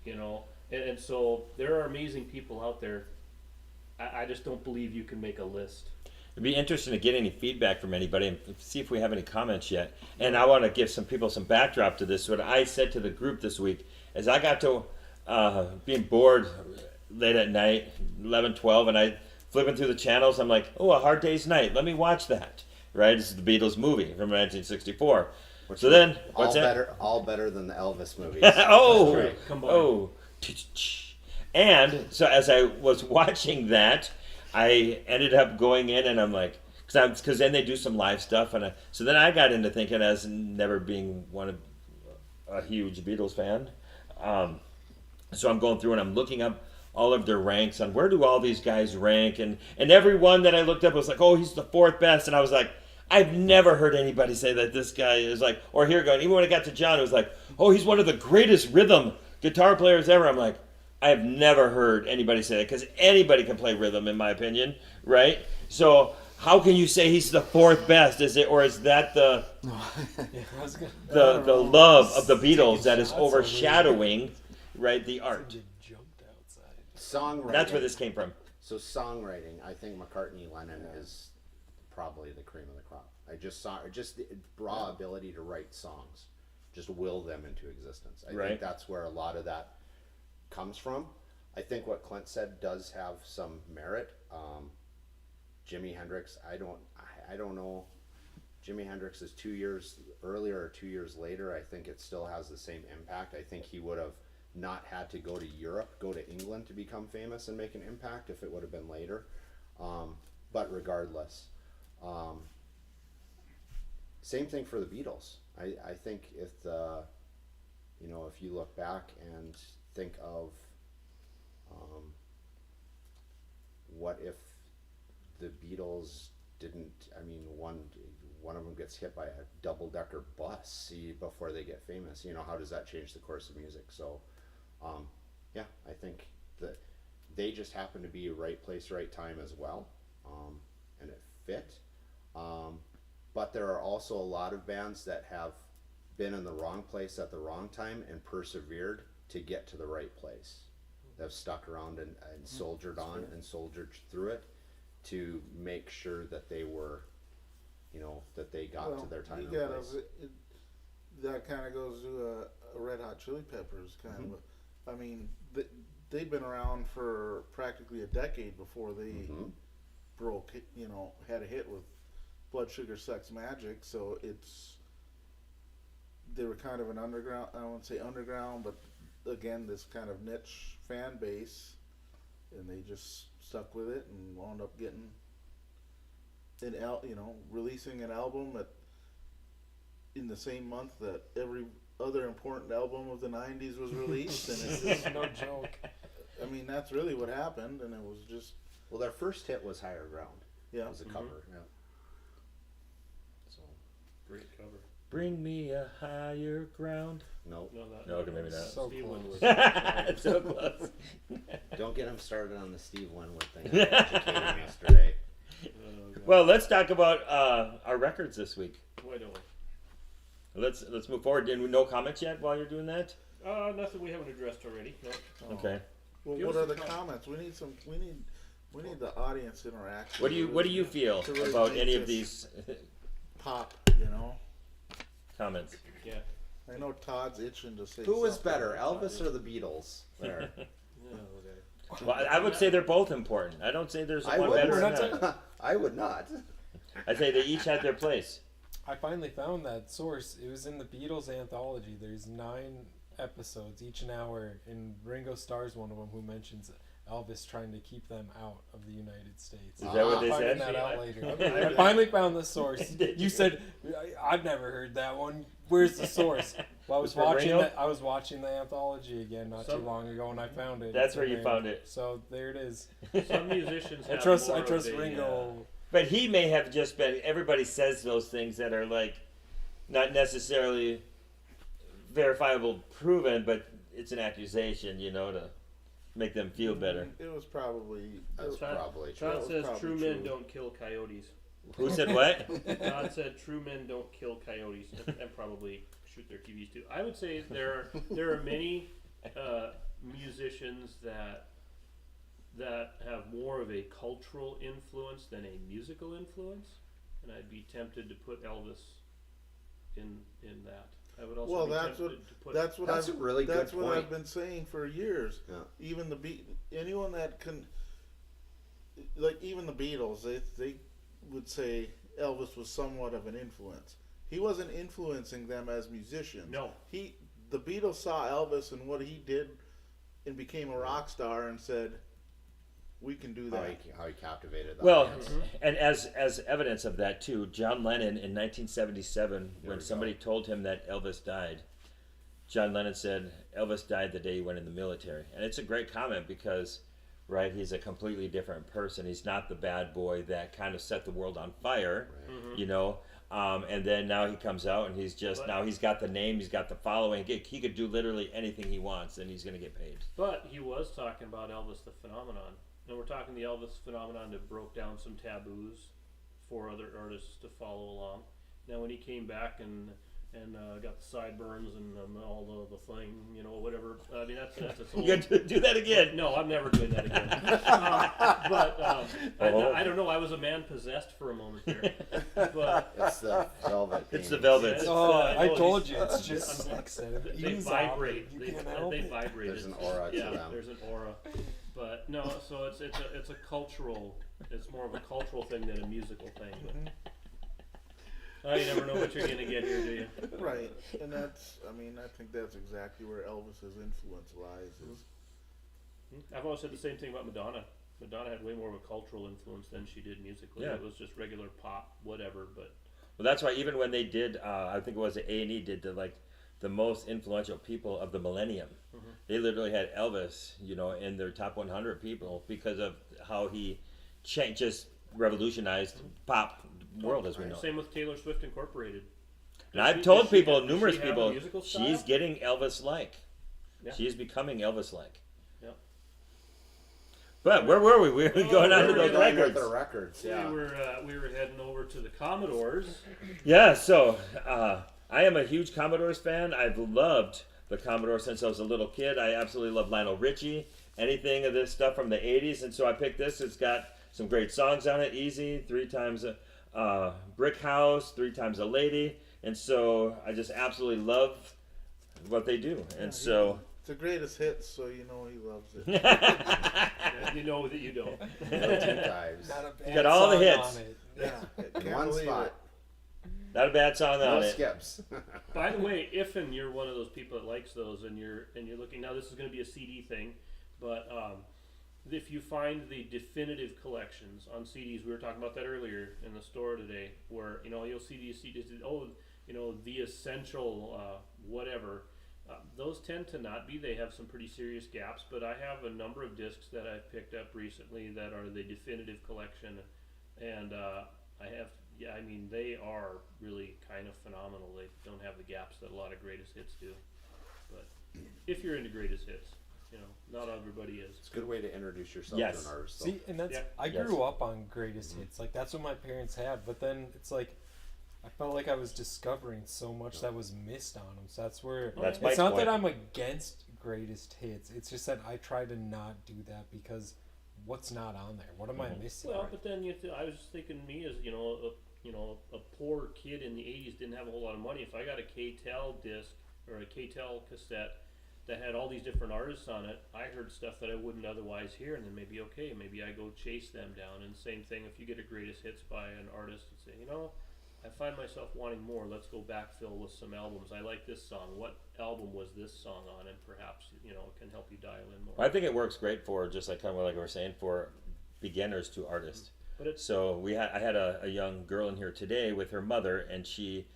C: and so there are amazing people out there. I just don't believe you can make a list.
B: It'd be interesting to get any feedback from anybody and see if we have any comments yet. And I want to give some people some backdrop to this. What I said to the group this week is I got to being bored late at night, 11, 12, and I flipping through the channels. I'm like, oh, A Hard Day's Night. Let me watch that. Right? This is the Beatles movie from 1964. So then, what's that?
G: All better than the Elvis movies.
B: Oh,
C: That's right. Combined.
B: oh. And so as I was watching that, I ended up going in and I'm like, because then they do some live stuff, and so then I got into thinking, as never being a huge Beatles fan, so I'm going through and I'm looking up all of their ranks on where do all these guys rank, and every one that I looked up was like, oh, he's the fourth best, and I was like, I've never heard anybody say that this guy is like, or here going, even when I got to John, it was like, oh, he's one of the greatest rhythm guitar players ever. I'm like, I've never heard anybody say that, because anybody can play rhythm, in my opinion, right? So how can you say he's the fourth best? Is it, or is that the love of the Beatles that is overshadowing, right, the art?
E: Jumped outside.
G: Songwriting.
B: That's where this came from.
G: So songwriting, I think McCartney, Lennon is probably the cream of the crop. Just the raw ability to write songs, just will them into existence. I
B: Right.
G: think that's where a lot of that comes from. I think what Clint said does have some merit. Jimi Hendrix, I don't know. Jimi Hendrix is 2 years earlier or 2 years later. I think it still has the same impact. I think he would have not had to go to Europe, go to England to become famous and make an impact if it would have been later. But regardless, same thing for the Beatles. I think if you look back and think of what if the Beatles didn't. I mean, one of them gets hit by a double decker bus before they get famous. You know, how does that change the course of music? So, yeah, I think that they just happened to be right place, right time as well, and it fit. But there are also a lot of bands that have been in the wrong place at the wrong time and persevered to get to the right place. They've stuck around and soldiered on and soldiered through it to make sure that they were, you know, that they got to their time and place.
D: That kind of goes to a Red Hot Chili Peppers kind of. I mean, they'd been around for practically a decade before they broke. You know, had a hit with Blood Sugar Sex Magic. So they were kind of an underground. I wouldn't say underground, but again, this kind of niche fan base, and they just stuck with it and wound up getting releasing an album in the same month that every other important album of the 90s was released. And it's just,
E: No joke.
D: I mean, that's really what happened, and it was just,
G: Well, their first hit was Higher Ground.
D: yeah.
G: It was a cover. Yeah. So,
C: Great cover.
B: Bring me a higher ground.
G: no,
C: No, that,
B: No, okay, maybe not.
E: So
C: Steve
E: close.
C: Winwood.
B: So close.
G: don't get him started on the Steve Winwood thing. I educated him yesterday.
C: Oh, God.
B: Well, let's talk about our records this week.
C: Why don't we?
B: Let's move forward. And no comments yet while you're doing that.
C: Nothing we haven't addressed already. No.
B: Okay.
D: Well,
C: Give
D: what
C: us
D: are
C: a
D: the
C: comment.
D: comments? We need the audience interaction.
B: What do you feel
D: To really
B: about
D: make
B: any of
D: this
B: these
D: pop? You know,
B: comments?
C: Yeah.
D: I know Todd's itching to say.
G: Who was
D: something.
G: better, Elvis or the Beatles? There.
C: No, okay.
B: Well, I would say they're both important. I don't say there's
G: I
B: one
G: would
B: better than
E: not
B: that.
G: I would not.
B: I say they each had their place.
E: I finally found that source. It was in the Beatles anthology. There's 9 episodes, each an hour, and Ringo Starr's one of them, who mentions Elvis trying to keep them out of the United States.
B: Is that what they
E: Finding
B: said?
E: that out later.
C: I-
E: I finally found the source.
B: Did
E: You said I've never heard that one. Where's the source? Well,
B: Was from Ringo?
E: I was watching the anthology again not too long ago, and I found it.
B: That's where
E: in
B: you
E: there.
B: found it.
E: So there it is.
C: Some musicians
E: I
C: have
E: trust
C: more of a,
E: Ringo.
B: But he may have just been. Everybody says those things that are like not necessarily verifiable, proven, but it's an accusation, you know, to make them feel better.
D: It was probably.
G: That's
C: Todd-
G: probably
C: Todd
G: true.
D: was
C: says
D: probably
C: true men
D: true.
C: don't kill coyotes.
B: Who said what?
C: Todd said true men don't kill coyotes and probably shoot their TVs too. I would say there are many musicians that have more of a cultural influence than a musical influence, and I'd be tempted to put Elvis in that. I would also
D: Well,
C: be
D: that's
C: tempted
D: what
C: to put
D: that's what
G: That's
D: I've,
G: a really
D: that's
G: good
D: what
G: point.
D: I've been saying for years.
G: Yeah.
D: Even anyone that can, like even the Beatles, they would say Elvis was somewhat of an influence. He wasn't influencing them as musicians.
C: No.
D: The Beatles saw Elvis and what he did, and became a rock star, and said, "We can do
G: How
D: that."
G: he captivated the
B: Well,
G: audience.
B: and as evidence of that too, John Lennon in 1977,
G: There
B: when
G: we
B: somebody told him that Elvis died, John Lennon said Elvis died the day he went in the military, and it's a great comment because, right, he's a completely different person. He's not the bad boy that kind of set the world on fire, you know. And then now he comes out and he's just now he's got the name, he's got the following. He could do literally anything he wants, and he's going to get paid.
C: But he was talking about Elvis the phenomenon. And we're talking the Elvis phenomenon that broke down some taboos for other artists to follow along. Now when he came back and got the sideburns and all the thing, you know, whatever. I mean, that's its
B: You got to do that again.
C: No, I'm never doing that again. I don't know. I was a man possessed for a moment there. But
G: It's the velvet.
B: It's the
G: paintings.
B: velvet.
C: It's,
E: Oh,
C: I
E: I
C: know
E: told
C: these-
E: you, it's just like said.
C: they vibrate. They vibrate.
G: There's an aura to
C: yeah,
G: them.
C: there's an aura. But no, so it's a cultural. It's more of a cultural thing than a musical thing. But you never know what you're gonna get here, do you?
D: Right, and I think that's exactly where Elvis's influence lies. Is
C: I've always said the same thing about Madonna. Madonna had way more of a cultural influence than she did musically.
B: Yeah.
C: It was just regular pop, whatever. But
B: Well, that's why even when they did, I think it was A&E did the most influential people of the millennium. They literally had Elvis, you know, in their top 100 people because of how he just revolutionized pop world as we know.
C: Same with Taylor Swift Incorporated.
B: And I've
C: Does
B: told
C: she
B: people,
C: have- does
B: numerous
C: she have a
B: people,
C: musical
B: she's
C: style?
B: getting Elvis-like.
C: Yeah.
B: She is becoming Elvis-like.
C: Yeah.
B: But where were we? We were going on to
C: we were
B: those
G: Going with
B: records.
G: the records, yeah.
C: We were heading over to the Commodores.
B: Yeah, so I am a huge Commodores fan. I've loved the Commodores since I was a little kid. I absolutely love Lionel Richie, anything of this stuff from the 80s. And so I picked this. It's got some great songs on it. Easy, 3 times a Brick House, 3 times a Lady. And so I just absolutely love what they do. And so...
D: It's the greatest hits, so you know he loves it.
C: Yeah, you know that you don't.
G: 2 times.
E: Not a bad
B: got all the
E: song
B: hits.
E: on it.
D: Yeah, can't
G: In one
D: believe
G: spot.
D: it.
B: Not a bad song
G: No
B: on it.
G: skips.
C: By the way, if and you're one of those people that likes those, and you're looking now, this is going to be a CD thing, but if you find the definitive collections on CDs, we were talking about that earlier in the store today, where you'll see these CDs. The essential whatever. Those tend to not be. They have some pretty serious gaps, but I have a number of discs that I've picked up recently that are the definitive collection, and I have. Yeah, I mean, they are really kind of phenomenal. They don't have the gaps that a lot of greatest hits do. But if you're into greatest hits, not everybody is.
G: It's a good way to introduce yourself
B: Yes.
G: to an artist.
E: See, and that's
C: Yeah.
E: I
B: Yes.
E: grew up on greatest hits. Like that's what my parents had. But then it's like I felt like I was discovering so much that was missed on them. So that's where
B: That's
E: it's
B: Mike's
E: not
B: point.
E: that I'm against greatest hits. It's just that I try to not do that because what's not on there? What am I missing?
C: Well, but then I was just thinking, me as a poor kid in the '80s didn't have a whole lot of money. If I got a K-Tel disc or a K-Tel cassette that had all these different artists on it, I heard stuff that I wouldn't otherwise hear, and then maybe I go chase them down. And same thing if you get a greatest hits by an artist and say, I find myself wanting more. Let's go backfill with some albums. I like this song. What album was this song on? And perhaps it can help you dial in more.
B: I think it works great for, just like kind of like we were saying, for beginners to artists.
C: But it's
B: So I had a young girl in here today with her mother, and she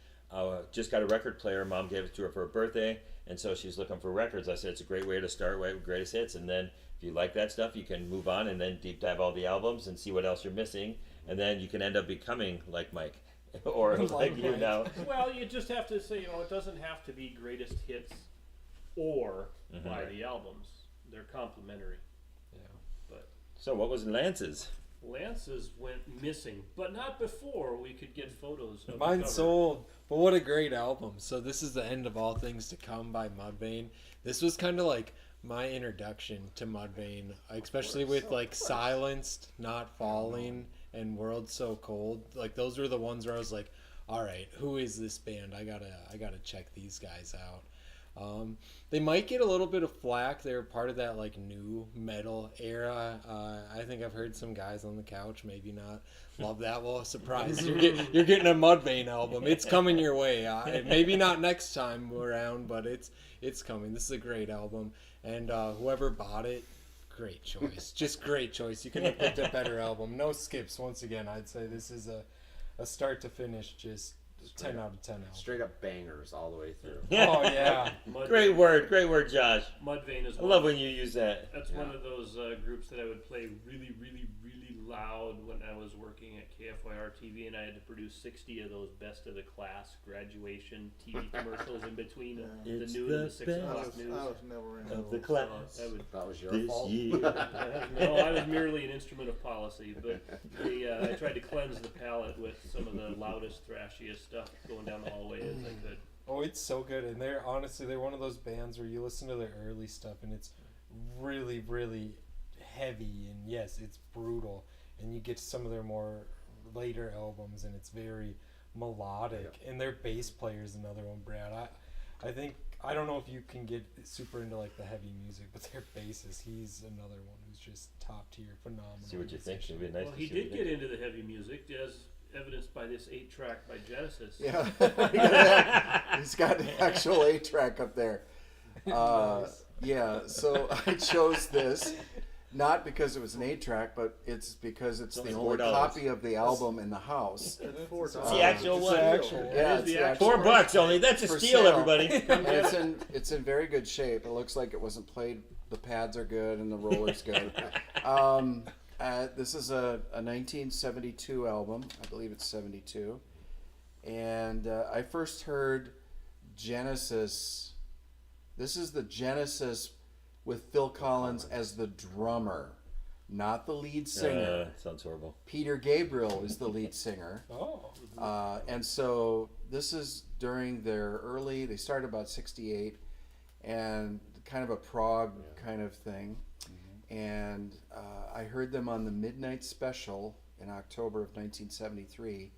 B: just got a record player. Mom gave it to her for her birthday, and so she's looking for records. I said it's a great way to start with greatest hits, and then if you like that stuff, you can move on and then deep dive all the albums and see what else you're missing, and then you can end up becoming like Mike or like you
E: Mike.
B: now.
C: Well, you just have to say, it doesn't have to be greatest hits or buy the albums. They're complementary.
E: Yeah.
C: But
B: So what was Lance's?
C: Lance's went missing, but not before we could get photos of the
E: Mine
C: cover.
E: sold, but what a great album. So this is the End of All Things to Come by Mudvayne. This was kind of like my introduction to Mudvayne, especially with like Silenced, Not Falling, and World So Cold. Like those were the ones where I was like, all right, who is this band? I gotta check these guys out. They might get a little bit of flack. They were part of that like new metal era. I think I've heard some guys on the couch, maybe not, love that. Well, surprise! You're getting a Mudvayne album. It's coming your way. Maybe not next time around, but it's coming. This is a great album, and whoever bought it, great choice. Just great choice. You couldn't have picked a better album. No skips. Once again, I'd say this is a start to finish. Just 10 out of 10 album.
G: Straight up bangers all the way through.
E: Oh yeah.
B: Great word, Josh.
C: Mudvayne is
B: I love when you use that.
C: That's one of those groups that I would play really, really, really loud when I was working at KFYR TV, and I had to produce 60 of those best of the class graduation TV commercials in between the
B: It's
C: noon
B: the
C: and the 6
B: best
C: o'clock news.
D: I was never in
B: Of the
D: those.
B: class
C: I would,
G: That was your
B: this
G: fault.
B: year.
C: no, I was merely an instrument of policy, but I tried to cleanse the palate with some of the loudest, thrashiest stuff going down the hallway as I could.
E: Oh, it's so good, and they're one of those bands where you listen to their early stuff and it's really, really heavy, and yes, it's brutal, and you get to some of their more later albums and it's very melodic, and their bass player is another one, Brad. I don't know if you can get super into like the heavy music, but their bassist, he's another one who's just top tier, phenomenal.
B: See what you think.
E: musician.
B: It'd be nice
C: Well,
B: to
C: he
B: see what
C: did
B: you
C: get
B: think.
C: into the heavy music, as evidenced by this 8-track by Genesis.
F: Yeah, he's got the actual 8-track up there. Yeah, so I chose this not because it was an 8-track, but it's because it's the
B: only
F: only
B: $4.
F: copy of the album in the house.
D: It's
B: It's the actual
E: It's
B: one.
E: the actual one.
F: Yeah,
C: is
F: it's
C: the
F: the
C: actual
F: actual
B: $4 only. That's a
F: For
B: steal,
F: sale.
B: everybody.
F: And it's in very good shape. It looks like it wasn't played. The pads are good and the roller's good. This is a 1972 album. I believe it's 72. And I first heard Genesis. This is the Genesis with Phil Collins as the drummer, not the lead singer.
B: Sounds horrible.
F: Peter Gabriel is the lead singer.
E: Oh.
F: And so this is during their early, they started about 68, and kind of a prog kind of thing. And I heard them on the Midnight Special in October of 1973.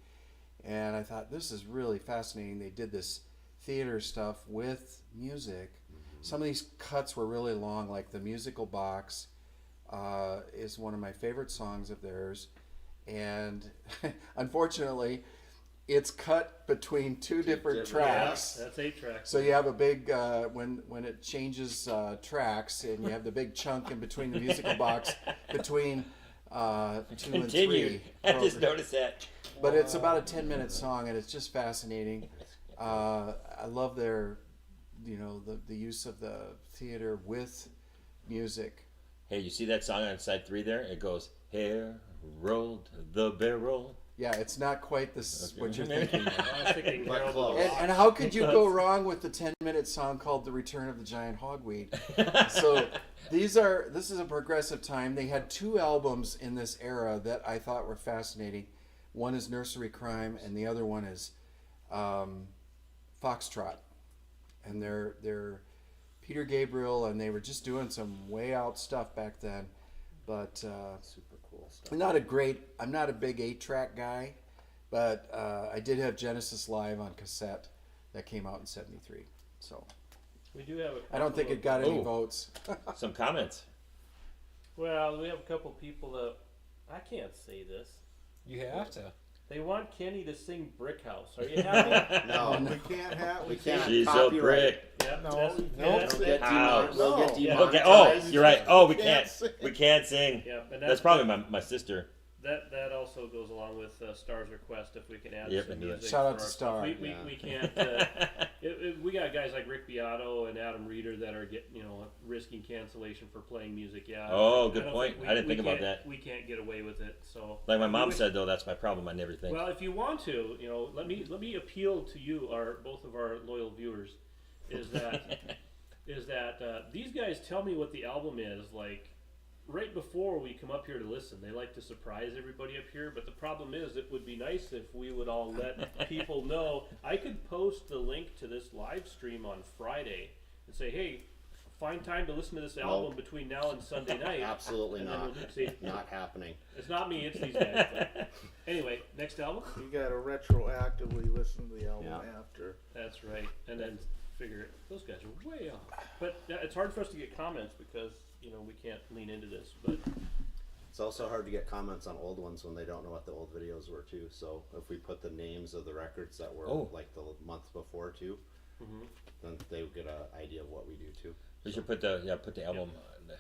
F: And I thought, this is really fascinating. They did this theater stuff with music. Some of these cuts were really long, like The Musical Box is one of my favorite songs of theirs. And unfortunately, it's cut between two different tracks.
C: That's 8 tracks.
F: So you have a big when it changes tracks, and you have the big chunk in between the musical box between 2 and 3.
B: Continued. I just noticed that.
F: But it's about a 10-minute song, and it's just fascinating. I love their, the use of the theater with music.
B: Hey, you see that song on side 3 there? It goes, "Hair rolled the barrel."
F: Yeah, it's not quite this what you're thinking.
C: I was thinking
G: But
C: Harold
G: close.
C: the Lost.
F: And how could you go wrong with the 10-minute song called "The Return of the Giant Hogweed"? So this is a progressive time. They had 2 albums in this era that I thought were fascinating. One is Nursery Crime, and the other one is Foxtrot. And they're Peter Gabriel, and they were just doing some way out stuff back then. But
G: Super cool stuff.
F: I'm not a big 8-track guy, but I did have Genesis Live on cassette that came out in 73. So
C: We do have.
F: I don't think it got any
B: Oh.
F: votes.
B: Some comments.
C: Well, we have a couple people that I can't say this.
E: You have to.
C: They want Kenny to sing Brick House. Are you happy?
G: No,
D: We can't have.
G: we can't.
B: She's a
G: copyright.
B: brick.
C: Yeah.
D: No,
C: that's-
D: no,
C: yeah,
G: We'll get,
B: House.
G: we'll get
D: No.
C: Yeah.
B: Okay.
G: demonetized.
B: Oh, you're right. Oh, we
D: Can't
B: can't.
D: sing.
B: We can't sing.
C: Yeah, and
B: That's probably my sister.
C: That also goes along with Star's request if we can add
B: Yep,
C: some
B: I knew it.
C: music.
F: Shout out
C: for
F: to
C: our
F: Star.
C: stuff. We
G: Yeah.
C: can't. We got guys like Rick Beato and Adam Reeder that are risking cancellation for playing music. Yeah.
B: Oh, good
C: don't
B: point.
C: think
B: I didn't think about
C: can't-
B: that.
C: We can't get away with it. So
B: Like my mom
C: We-
B: said, though, that's my problem. I never think.
C: Well, if you want to, let me appeal to you, both of our loyal viewers, is that these guys tell me what the album is like right before we come up here to listen. They like to surprise everybody up here, but the problem is it would be nice if we would all let people know. I could post the link to this live stream on Friday and say, hey, find time to listen to this album between now and Sunday night.
G: Absolutely
C: And then
G: not.
C: we'll see.
G: Not happening.
C: It's not me, it's these guys. But anyway, next album?
D: You got to retroactively listen to the album
G: Yeah.
D: after.
C: That's right, and then figure it. Those guys are way off. But it's hard for us to get comments because we can't lean into this. But
G: It's also hard to get comments on old ones when they don't know what the old videos were too. So if we put the names of the records that were
B: Oh.
G: like the month before too, then they would get an idea of what we do too.
B: We should put the album.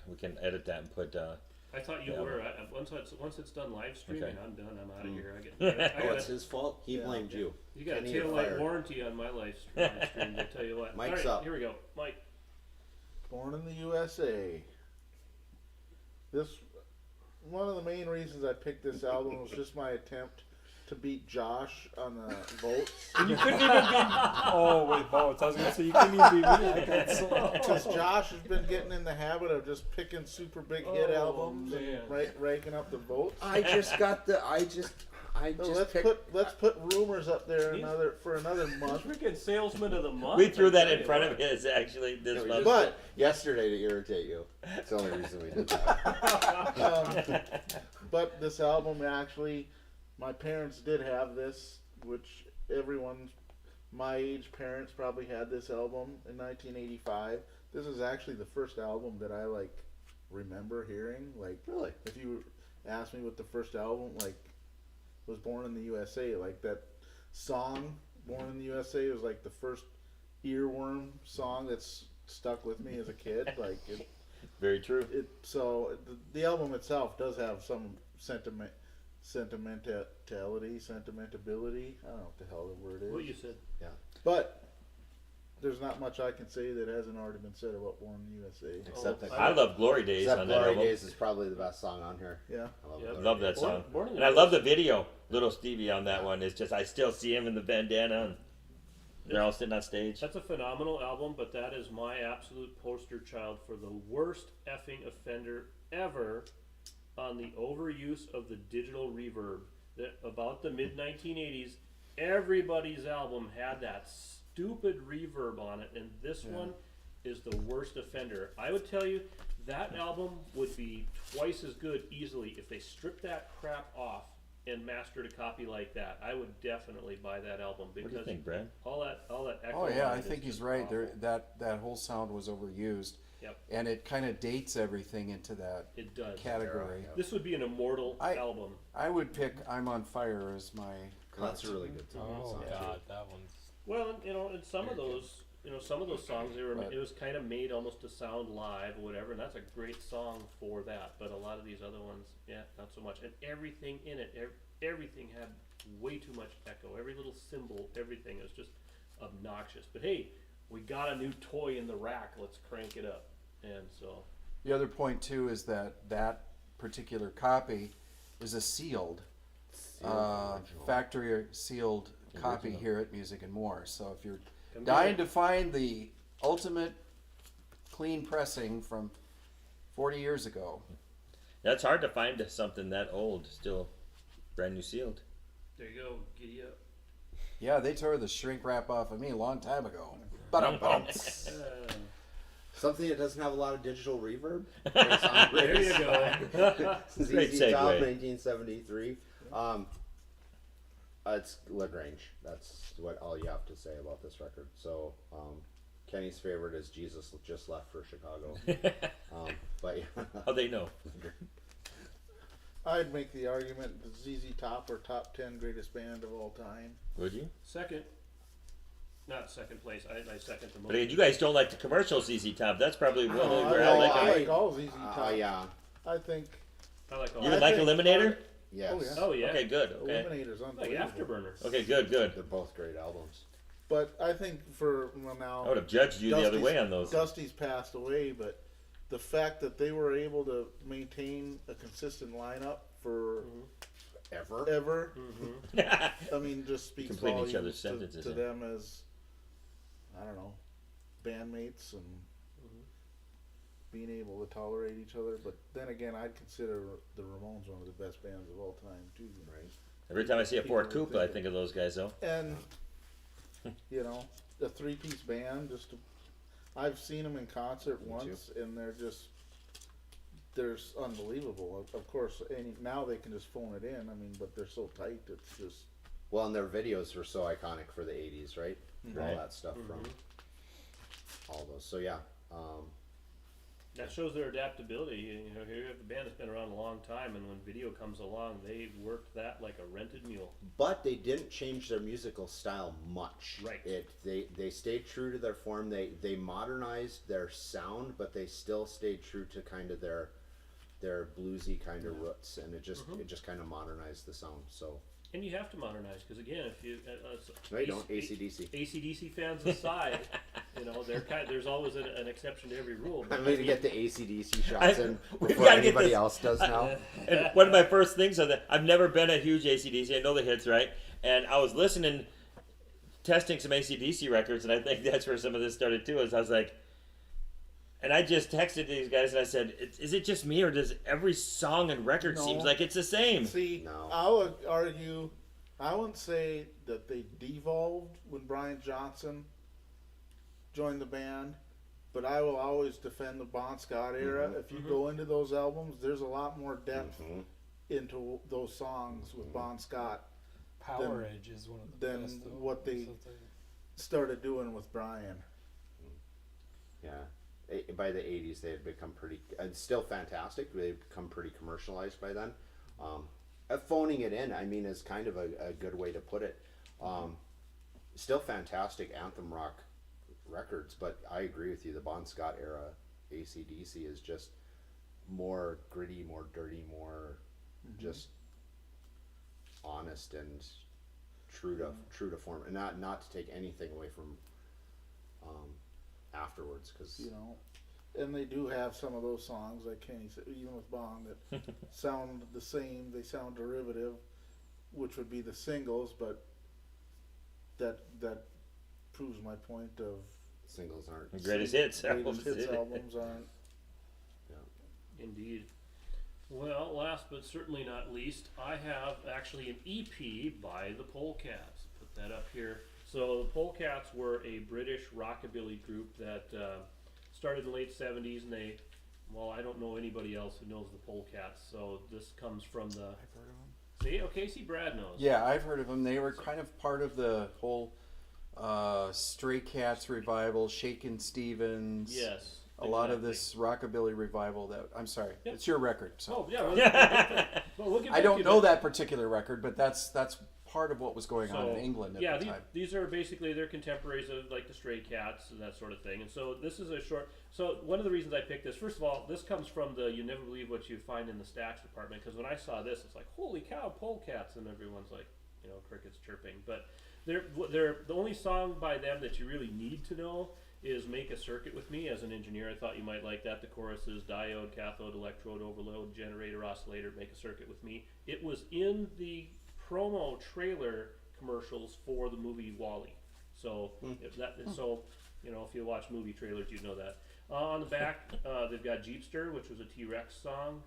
B: We can edit that and put.
C: I thought you
B: Yeah.
C: were. Once it's done live streaming,
B: Okay.
C: I'm done. I'm out of here.
G: Oh, it's his fault. He
D: Yeah.
G: blamed you.
C: You got a
G: Kenny, you're
C: tail light
G: fired.
C: warranty on my live stream. I tell you what.
G: Mike's
C: All right,
G: up.
C: Here we go, Mike.
D: Born in the USA. This one of the main reasons I picked this album was just my attempt to beat Josh on the votes.
E: You couldn't even be. Oh, with votes. I was gonna say you couldn't even be me. I got so.
D: Because Josh has been getting in the habit of just picking super big hit
C: Oh,
D: albums
C: man.
D: and ranking up the votes.
G: I just got the. I just
D: So let's put rumors up there for another month.
C: Freaking salesman of the month.
B: We threw
C: I
B: that
C: tell
B: in
C: you
B: front
C: what.
B: of his actually this
G: We
B: month.
G: just
D: But-
G: did yesterday to irritate you. That's the only reason we did that.
D: But this album actually, my parents did have this, which everyone my age parents probably had this album in 1985. This is actually the first album that I remember hearing. Like,
G: Really?
D: if you ask me what the first album was Born in the USA, like that song Born in the USA was like the first earworm song that's stuck with me as a kid. Like it.
B: Very true.
D: The album itself does have some sentimentability. I don't know what the hell the word is.
C: What you said.
D: But there's not much I can say that hasn't already been said about Born USA.
G: Except that
B: I love Glory Days
G: Except
B: on that
G: Glory
B: album.
G: Days is probably the best song on here.
D: Yeah.
G: I love,
C: Yeah.
G: Glory
B: Love that
G: Days.
B: song.
C: Born in the
B: And I love the video. Little Stevie on that one. It's just, I still see him in the bandana. And they're all sitting on stage.
C: That's a phenomenal album, but that is my absolute poster child for the worst effing offender ever on the overuse of the digital reverb. That about the mid 1980s, everybody's album had that stupid reverb on it, and this one is the worst offender. I would tell you that album would be twice as good easily if they stripped that crap off and mastered a copy like that. I would definitely buy that album because
B: What do you think, Brad?
C: all that echo.
F: Oh yeah,
C: on
F: I
C: it is
F: think he's
C: just
F: right.
C: awful.
F: That whole sound was overused,
C: Yep,
F: and it kind of dates everything into that
C: it does.
F: category.
C: This would be an immortal
F: I-
C: album.
F: I would pick "I'm on Fire" as my.
G: That's a really good song.
E: Oh
G: Song,
E: God, that one's.
C: Well, and some of those, some of those songs,
F: But-
C: it was kind of made almost to sound live or whatever, and that's a great song for that. But a lot of these other ones, yeah, not so much. And everything in it, everything had way too much echo. Every little cymbal, everything was just obnoxious. But hey, we got a new toy in the rack. Let's crank it up. And so,
F: The other point too is that particular copy is a sealed,
G: original.
F: factory sealed copy
B: Original.
F: here at Music and More. So if you're
C: Come
F: dying
C: get it.
F: to find the ultimate clean pressing from 40 years ago,
B: That's hard to find something that old, still brand new sealed.
C: There you go. Giddy up.
F: yeah, they tore the shrink wrap off of me a long time ago. Ba-dum-bum.
G: Something that doesn't have a lot of digital reverb. Great song,
C: There
G: great
C: you go.
G: ZZ
B: Great
G: Top,
B: segue.
G: 1973. It's Lagrange. That's what all you have to say about this record. So, Kenny's favorite is Jesus Just Left for Chicago. But yeah.
B: How they know?
D: I'd make the argument that ZZ Top are top 10 greatest band of all time.
B: Would you?
C: Second. Not second place. I second the
B: But
C: motion.
B: again, you guys don't like the commercial ZZ Top. That's probably really
D: I,
B: where I
D: like,
B: like
D: I
B: it.
D: like all ZZ Top.
G: Yeah.
D: I think
C: I like all
B: You
D: I
B: would like
D: think-
B: Eliminator?
G: Yes.
D: Oh, yeah.
C: Oh yeah.
B: Okay, good. Okay.
D: Eliminator's
C: Like
D: unbelievable.
C: Afterburner.
B: Okay, good, good.
G: They're both great albums.
D: But I think for well, now
B: I would have judged you the other
D: Dusty's-
B: way on those.
D: Dusty's passed away, but the fact that they were able to maintain a consistent lineup for
G: Ever?
D: ever, I mean, just speaks
B: Completing each
D: volumes
B: other's
D: to,
B: sentences,
D: to
B: yeah.
D: them as, I don't know, bandmates and being able to tolerate each other. But then again, I'd consider the Ramones one of the best bands of all time too.
G: Right.
B: Every time I see a Ford
D: People would
B: Coupe, I
D: think
B: think of those guys, though.
D: And you know, a three-piece band. I've seen them in concert once, and they're unbelievable. Of course, now they can just phone it in. I mean, but they're so tight. It's just
G: Well, and their videos were so iconic for the 80s, right?
B: Right.
G: All that stuff from all those. So, yeah.
C: That shows their adaptability. You know, here you have a band that's been around a long time, and when video comes along, they worked that like a rented mule.
G: But they didn't change their musical style much.
C: Right.
G: They stayed true to their form. They modernized their sound, but they still stayed true to kind of their bluesy kind of roots, and it just kind of modernized the sound. So
C: And you have to modernize because again, if you
G: no, you don't. AC/DC.
C: AC/DC fans aside, you know there's always an exception to every rule.
G: I'm going to get the AC/DC shots in
B: we've
G: before
B: gotta get
G: anybody
B: this-
G: else does now.
B: And one of my first things is that I've never been a huge AC/DC. I know the hits, right? And I was listening, testing some AC/DC records, and I think that's where some of this started too. Is I was like, and I just texted these guys and I said, "Is it just me, or does every song and record
D: No.
B: seems like it's the same?"
D: see.
G: No.
D: I would argue. I wouldn't say that they devolved when Brian Johnson joined the band, but I will always defend the Bon Scott era. If you go into those albums, there's a lot more depth into those songs with Bon Scott
E: Power
D: Then-
E: Edge is one of the
D: then
E: best.
D: what they- started doing with Brian.
G: Yeah. By the 80s, they had become pretty, and still fantastic. They had become pretty commercialized by then. Phoning it in, I mean, is kind of a good way to put it. Still fantastic anthem rock records, but I agree with you. The Bon Scott era AC/DC is just more gritty, more dirty, more just honest and true to form, and not to take anything away from afterwards, because
D: you know, and they do have some of those songs like Kenny said, even with Bond, that sound the same. They sound derivative, which would be the singles, but that proves my point of
G: singles aren't.
B: Greatest hits.
D: greatest hits albums aren't.
C: Indeed. Well, last but certainly not least, I have actually an EP by the Polecats. Put that up here. So the Polecats were a British rockabilly group that started in the late 70s, and they, well, I don't know anybody else who knows the Polecats, so this comes from the...
F: I've heard of them.
C: See, okay, see, Brad knows.
F: Yeah, I've heard of them. They were kind of part of the whole Stray Cats revival, Shakin' Stevens.
C: Yes.
F: A lot of
C: exactly.
F: this rockabilly revival that, I'm sorry,
C: Yep.
F: it's your record. So.
C: Oh, yeah. We'll get
F: I
C: back
F: don't
C: to
F: know that particular record, but that's part of what was going on in England at
C: yeah,
F: the time.
C: these are basically their contemporaries of like the Stray Cats and that sort of thing. And so this is a short. So one of the reasons I picked this, first of all, this comes from the "You Never Believe What You Find in the Stacks" department. Because when I saw this, it's like, holy cow, Polecats, and everyone's like, you know, crickets chirping. But they're the only song by them that you really need to know is "Make a Circuit with Me." As an engineer, I thought you might like that. The chorus is diode, cathode, electrode, overload, generator, oscillator, make a circuit with me. It was in the promo trailer commercials for the movie Wall-E. So if that, so you know, if you watch movie trailers, you'd know that. On the back, they've got Jeepster, which was a T-Rex song,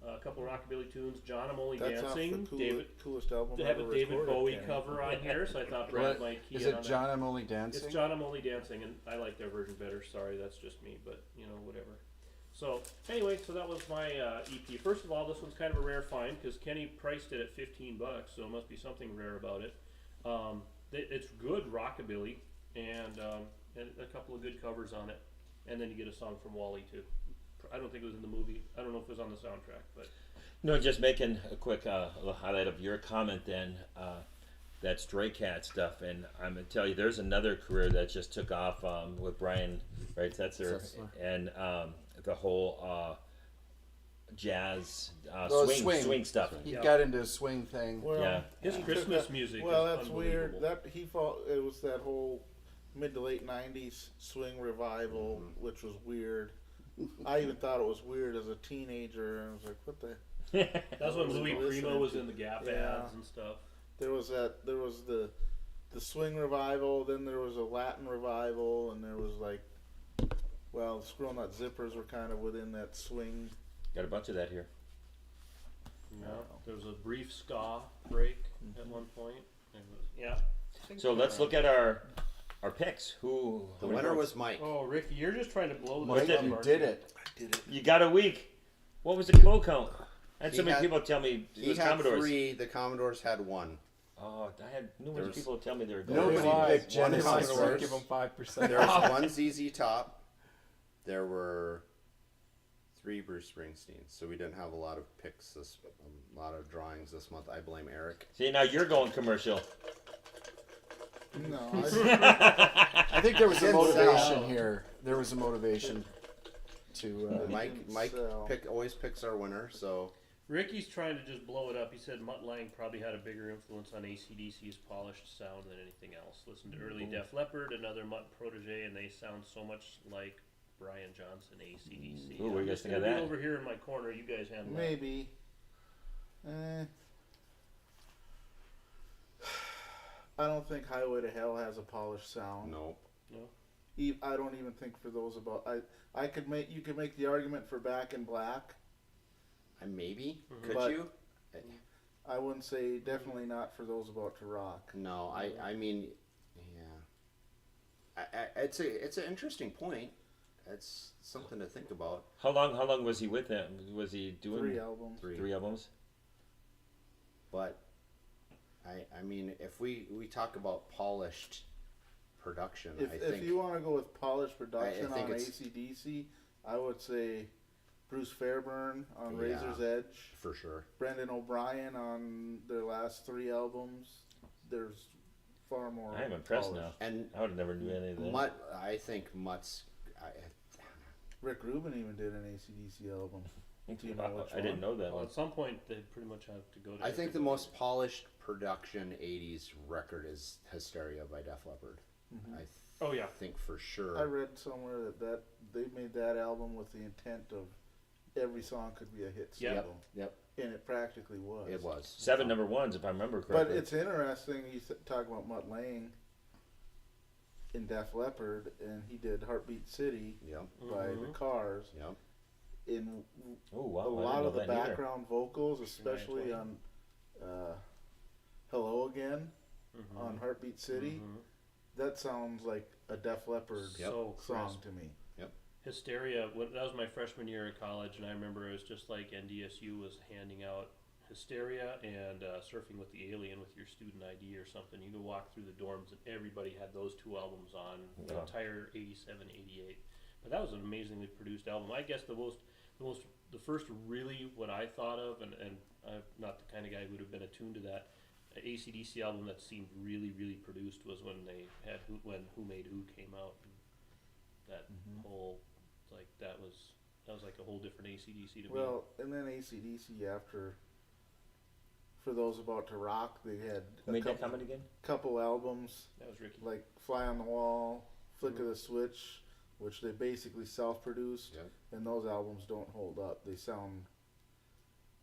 C: a couple of rockabilly tunes, John I'm Only
D: That's
C: Dancing,
D: off the
C: David.
D: coolest album
C: They have
D: ever
C: a David
D: recorded,
C: Bowie
D: Kenny.
C: cover on here, so I thought Brad might key
F: Is
C: in
F: it
C: on that.
F: John I'm Only Dancing?
C: It's John I'm Only Dancing, and I like their version better. Sorry, that's just me, but you know, whatever. So anyway, so that was my EP. First of all, this one's kind of a rare find because Kenny priced it at $15, so it must be something rare about it. It's good rockabilly, and a couple of good covers on it, and then you get a song from Wall-E too. I don't think it was in the movie. I don't know if it was on the soundtrack, but
B: No, just making a quick little highlight of your comment then, that Stray Cat stuff, and I'm gonna tell you, there's another career that just took off with Brian, right? Setzer, and the whole jazz swing stuff.
F: He
C: Yeah.
F: got into a swing thing.
D: Well,
B: Yeah.
C: his
D: he
C: Christmas
D: took that-
C: music.
D: Well,
C: is
D: that's weird.
C: unbelievable.
D: That he felt it was that whole mid to late '90s swing revival, which was weird. I even thought it was weird as a teenager, and I was like, "What the?"
C: That's when Louis
D: listening
C: Prima was
D: to-
C: in the Gap
D: yeah.
C: ads and stuff.
D: There was the swing revival, then there was a Latin revival, and there was like, well, the Squirrel Nut Zippers were kind of within that swing.
B: Got a bunch of that here.
C: Yeah, there was a brief ska break at one point. It was, yeah.
B: So let's look at our picks. Who
G: The winner was Mike.
C: Oh, Ricky, you're just trying to blow the
F: Mike,
C: stuff,
F: you
C: aren't
F: did
C: you?
F: it.
D: I did it.
B: You got a week. What was the quote count? I had
G: He
B: so many
G: had-
B: people tell me it
G: He
B: was
G: had
B: Commodores.
G: 3. The Commodores had 1.
B: Oh, I had numerous
G: There's-
B: people tell me they were going.
F: Nobody
E: Why?
F: picked
G: One
F: Genesis
G: Commodore.
F: first.
E: Give them 5%.
G: There was 1 ZZ Top. There were 3 Bruce Springsteens. So we didn't have a lot of picks a lot of drawings this month. I blame Eric.
B: See, now you're going commercial.
D: No, I,
F: I think there was a
G: Didn't
F: motivation
G: sell.
F: here. There was a motivation to.
G: Mike
D: So-
G: always picks our winner. So
C: Ricky's trying to just blow it up. He said Mutt Lange probably had a bigger influence on AC/DC's polished sound than anything else. Listen to early Def Leppard, another Mutt protege, and they sound so much like Brian Johnson, AC/DC.
B: Ooh, what do you
C: I'm
B: guys
C: just
B: think of
C: gonna be
B: that?
C: over here in my corner. You guys handle that.
D: maybe. I don't think Highway to Hell has a polished sound.
G: no.
D: I don't even think for those about I could make you could make the argument for Back in Black.
G: Maybe could
D: But-
G: you?
D: I wouldn't say definitely not for those about to rock.
G: No. I mean, yeah. It's an interesting point. It's something to think about.
B: How long was he with them? Was he doing
D: 3 albums.
B: 3 albums?
G: But I mean, if we talk about polished production, I
D: If
G: think
D: you want to go with polished production
G: think
D: on
G: it's-
D: AC/DC, I would say Bruce Fairbairn on
G: Yeah.
D: Razor's Edge,
G: for sure.
D: Brendan O'Brien on their last 3 albums. There's far more.
B: I am impressed
D: polished.
B: now.
G: And
B: I would have never knew any of that.
G: Mutt, I think Mutt's.
D: Rick Rubin even did an AC/DC album. Do you know which
B: I didn't
D: one?
B: know that
C: Well,
B: one.
C: at some point, they pretty much have to go to.
G: I think the most polished production '80s record is "Hysteria" by Def Leppard.
D: Mm-hmm.
G: I
C: Oh yeah.
G: I think for sure.
D: I read somewhere that they made that album with the intent of every song could be a hit
C: Yep.
D: single,
G: Yep,
D: and it practically was.
G: it was
B: 7 number ones, if I remember
D: But
B: correctly.
D: it's interesting. You talk about Mutt Lange in Def Leppard, and he did "Heartbeat City"
G: Yep,
D: by the Cars.
G: yep.
D: In
B: Oh
D: a
B: wow! I didn't
D: lot
B: know
D: of the
B: that either.
D: background vocals, especially on "Hello Again"
C: Mm-hmm.
D: on "Heartbeat City," that sounds like a Def Leppard
G: Yep.
C: So
D: song
C: crisp.
D: to me.
C: Hysteria. That was my freshman year of college, and I remember it was just like NDSU was handing out Hysteria and Surfing with the Alien with your student ID or something. You could walk through the dorms, and everybody had those two albums on the
B: Wow.
C: entire '87, '88. But that was an amazingly produced album. I guess the first really what I thought of, and I'm not the kind of guy who would have been attuned to that. AC/DC album that seemed really, really produced was when they had when Who Made Who came out. And that whole that was like a whole different AC/DC to me.
D: Well, and then AC/DC after. For those about to rock, they had
B: Who made that comment again?
D: couple albums
C: That was Ricky.
D: like "Fly on the Wall," "Flick of the Switch," which they basically self-produced,
G: Yep.
D: and those albums don't hold up. They sound,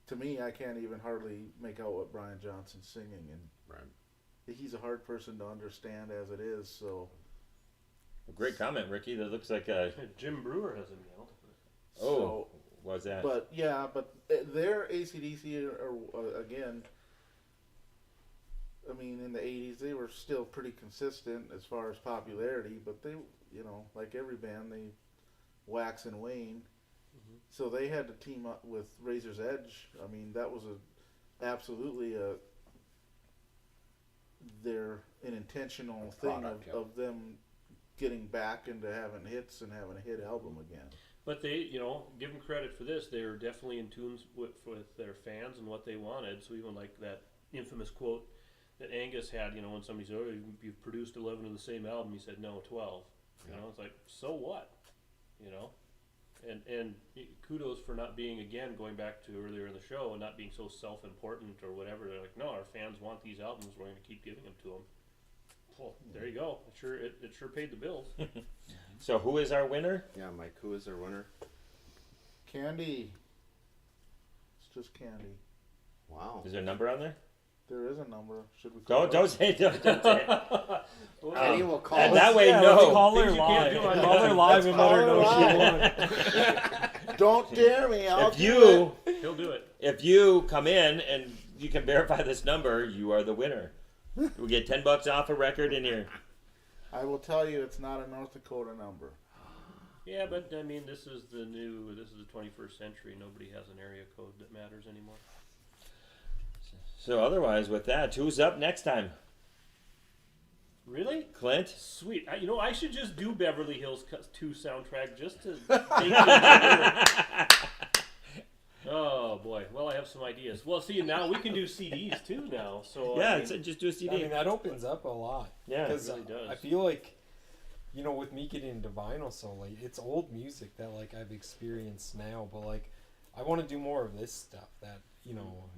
D: to me, I can't even hardly make out what Brian Johnson's singing, and
G: Right.
D: he's a hard person to understand as it is. So,
B: Great comment, Ricky. That looks like a.
C: Jim Brewer has a meal.
B: Oh, what's that?
D: but yeah, but their AC/DC are again. I mean, in the '80s, they were still pretty consistent as far as popularity, but they, like every band, they wax and wane. So they had to team up with Razor's Edge. I mean, that was absolutely an intentional thing
G: Product, yeah.
D: of them getting back into having hits and having a hit album again.
C: But they, give them credit for this. They were definitely in tune with their fans and what they wanted. So even like that infamous quote that Angus had, when somebody said, "Oh, you've produced 11 of the same album," he said, "No, 12." It's like, so what? And kudos for not being, again, going back to earlier in the show, and not being so self-important or whatever. They're like, no, our fans want these albums. We're going to keep giving them to them. Well, there you go. It sure paid the bills.
B: So who is our winner?
G: Yeah, Mike, who is their winner?
D: Candy. It's just Candy.
G: Wow.
B: Is there a number on there?
D: There is a number. Should we call
B: Don't say it. Don't say it.
G: Kenny will call
B: And
G: us.
B: that way,
E: Yeah,
B: no.
E: let's call her
C: Things you can't
E: live.
C: do on
E: Call her
C: YouTube.
E: live and let her know
D: Call her
E: she won.
D: Don't dare me. I'll
B: If
D: do
B: you
D: it.
C: He'll do it.
B: if you come in and you can verify this number, you are the winner. We get $10 off a record in here.
D: I will tell you, it's not a North Dakota number.
C: Yeah, but I mean, this is the 21st century. Nobody has an area code that matters anymore.
B: So otherwise, with that, who's up next time?
C: Really?
B: Clint?
C: Sweet. I should just do Beverly Hills 2 soundtrack just to take it. Oh boy. Well, I have some ideas. Well, see, now we can do CDs too now. So
B: Yeah,
C: I mean,
B: just do a CD.
E: I mean, that opens up a lot.
B: Yeah, it
E: Because
C: really does.
E: I feel like, with me getting into vinyl so late, it's old music that I've experienced now, but I want to do more of this stuff that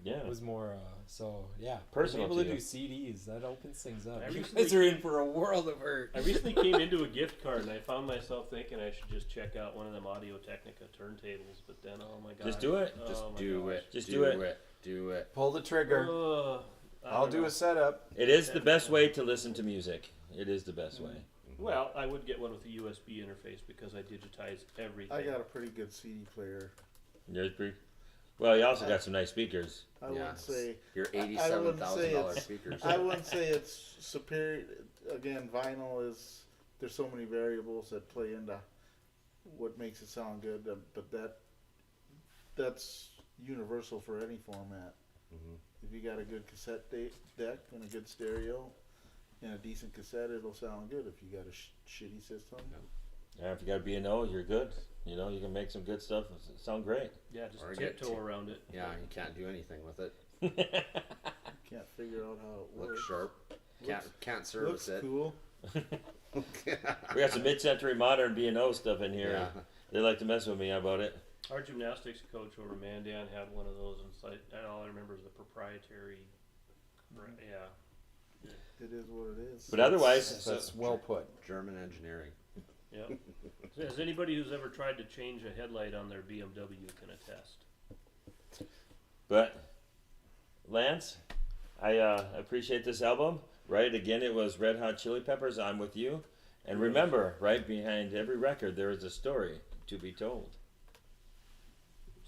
B: Yeah.
E: was more. So yeah,
B: Personal
E: being able
B: to
E: to
B: you.
E: do CDs, that opens things up.
C: I
E: You
C: recently-
E: guys are in for a world of hurt.
C: I recently came into a gift card and I found myself thinking I should just check out one of them Audio Technica turntables, but then oh my god.
B: Just do it.
C: Oh
G: Just
C: my
G: do
C: gosh.
G: it.
B: Just do it.
G: Do it.
F: Pull the trigger.
C: I
F: I'll
C: don't
F: do
C: know.
F: a setup.
B: It is the best way to listen to music. It is the best way.
C: Well, I would get one with a USB interface because I digitize everything.
D: I got a pretty good CD player.
B: There's pretty. Well, you also got some nice speakers.
D: I wouldn't say.
G: Your
D: I wouldn't say
G: $87,000
D: it's-
G: speakers.
D: I wouldn't say it's superior. Again, vinyl is. There's so many variables that play into what makes it sound good, but that's universal for any format.
G: Mhm.
D: If you got a good cassette deck and a good stereo and a decent cassette, it'll sound good. If you got a shitty system,
B: Yeah, if you got a B&O, you're good. You can make some good stuff. Sound great.
C: Yeah, just
G: Or get
C: tiptoe
G: to-
C: around it.
G: Yeah, you can't do anything with it.
D: you can't figure out how it
G: Looks
D: works.
G: sharp.
D: Looks-
G: Can't service
D: Looks
G: it.
D: cool.
B: We got some mid-century modern B&O stuff in here.
G: Yeah.
B: They like to mess with me about it.
C: Our gymnastics coach over Mandan had one of those, and all I remember is the proprietary. Yeah,
D: It is what it is.
B: But otherwise,
F: That's well put.
G: German engineering.
C: Yeah. As anybody who's ever tried to change a headlight on their BMW can attest.
B: but Lance, I appreciate this album. Right, again, it was Red Hot Chili Peppers. I'm with you. And remember, right behind every record, there is a story to be told.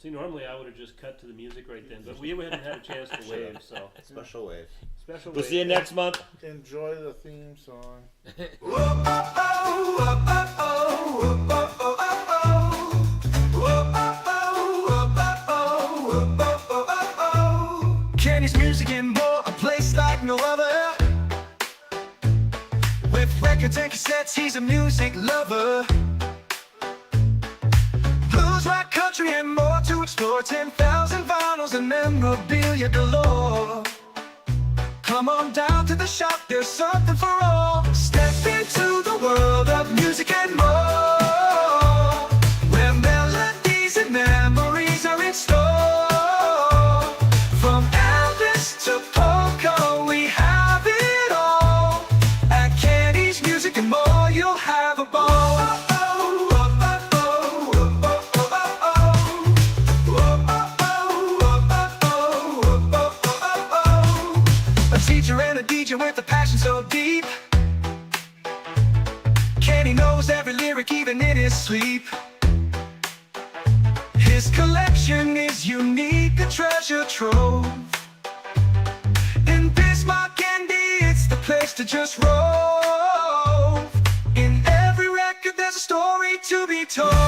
C: See, normally I would have just cut to the music right then, but we hadn't had a chance to wave, so
G: Special wave.
C: special.
B: We'll
C: wave.
B: see you next month.
D: Enjoy the theme song.
A: Kenny's Music and More, a place like no other. With records and cassettes, he's a music lover. Blues, rock, country, and more to explore. 10,000 vinyls and memorabilia galore. Come on down to the shop, there's something for all. Step into the world of music and more, where melodies and memories are in store. From Elvis to polka, we have it all. At Kenny's Music and More, you'll have a ball. A teacher and a DJ with a passion so deep. Kenny knows every lyric even in his sleep. His collection is unique, a treasure trove. In Bismarck, Indy, it's the place to just rove. In every record there's a story to be told.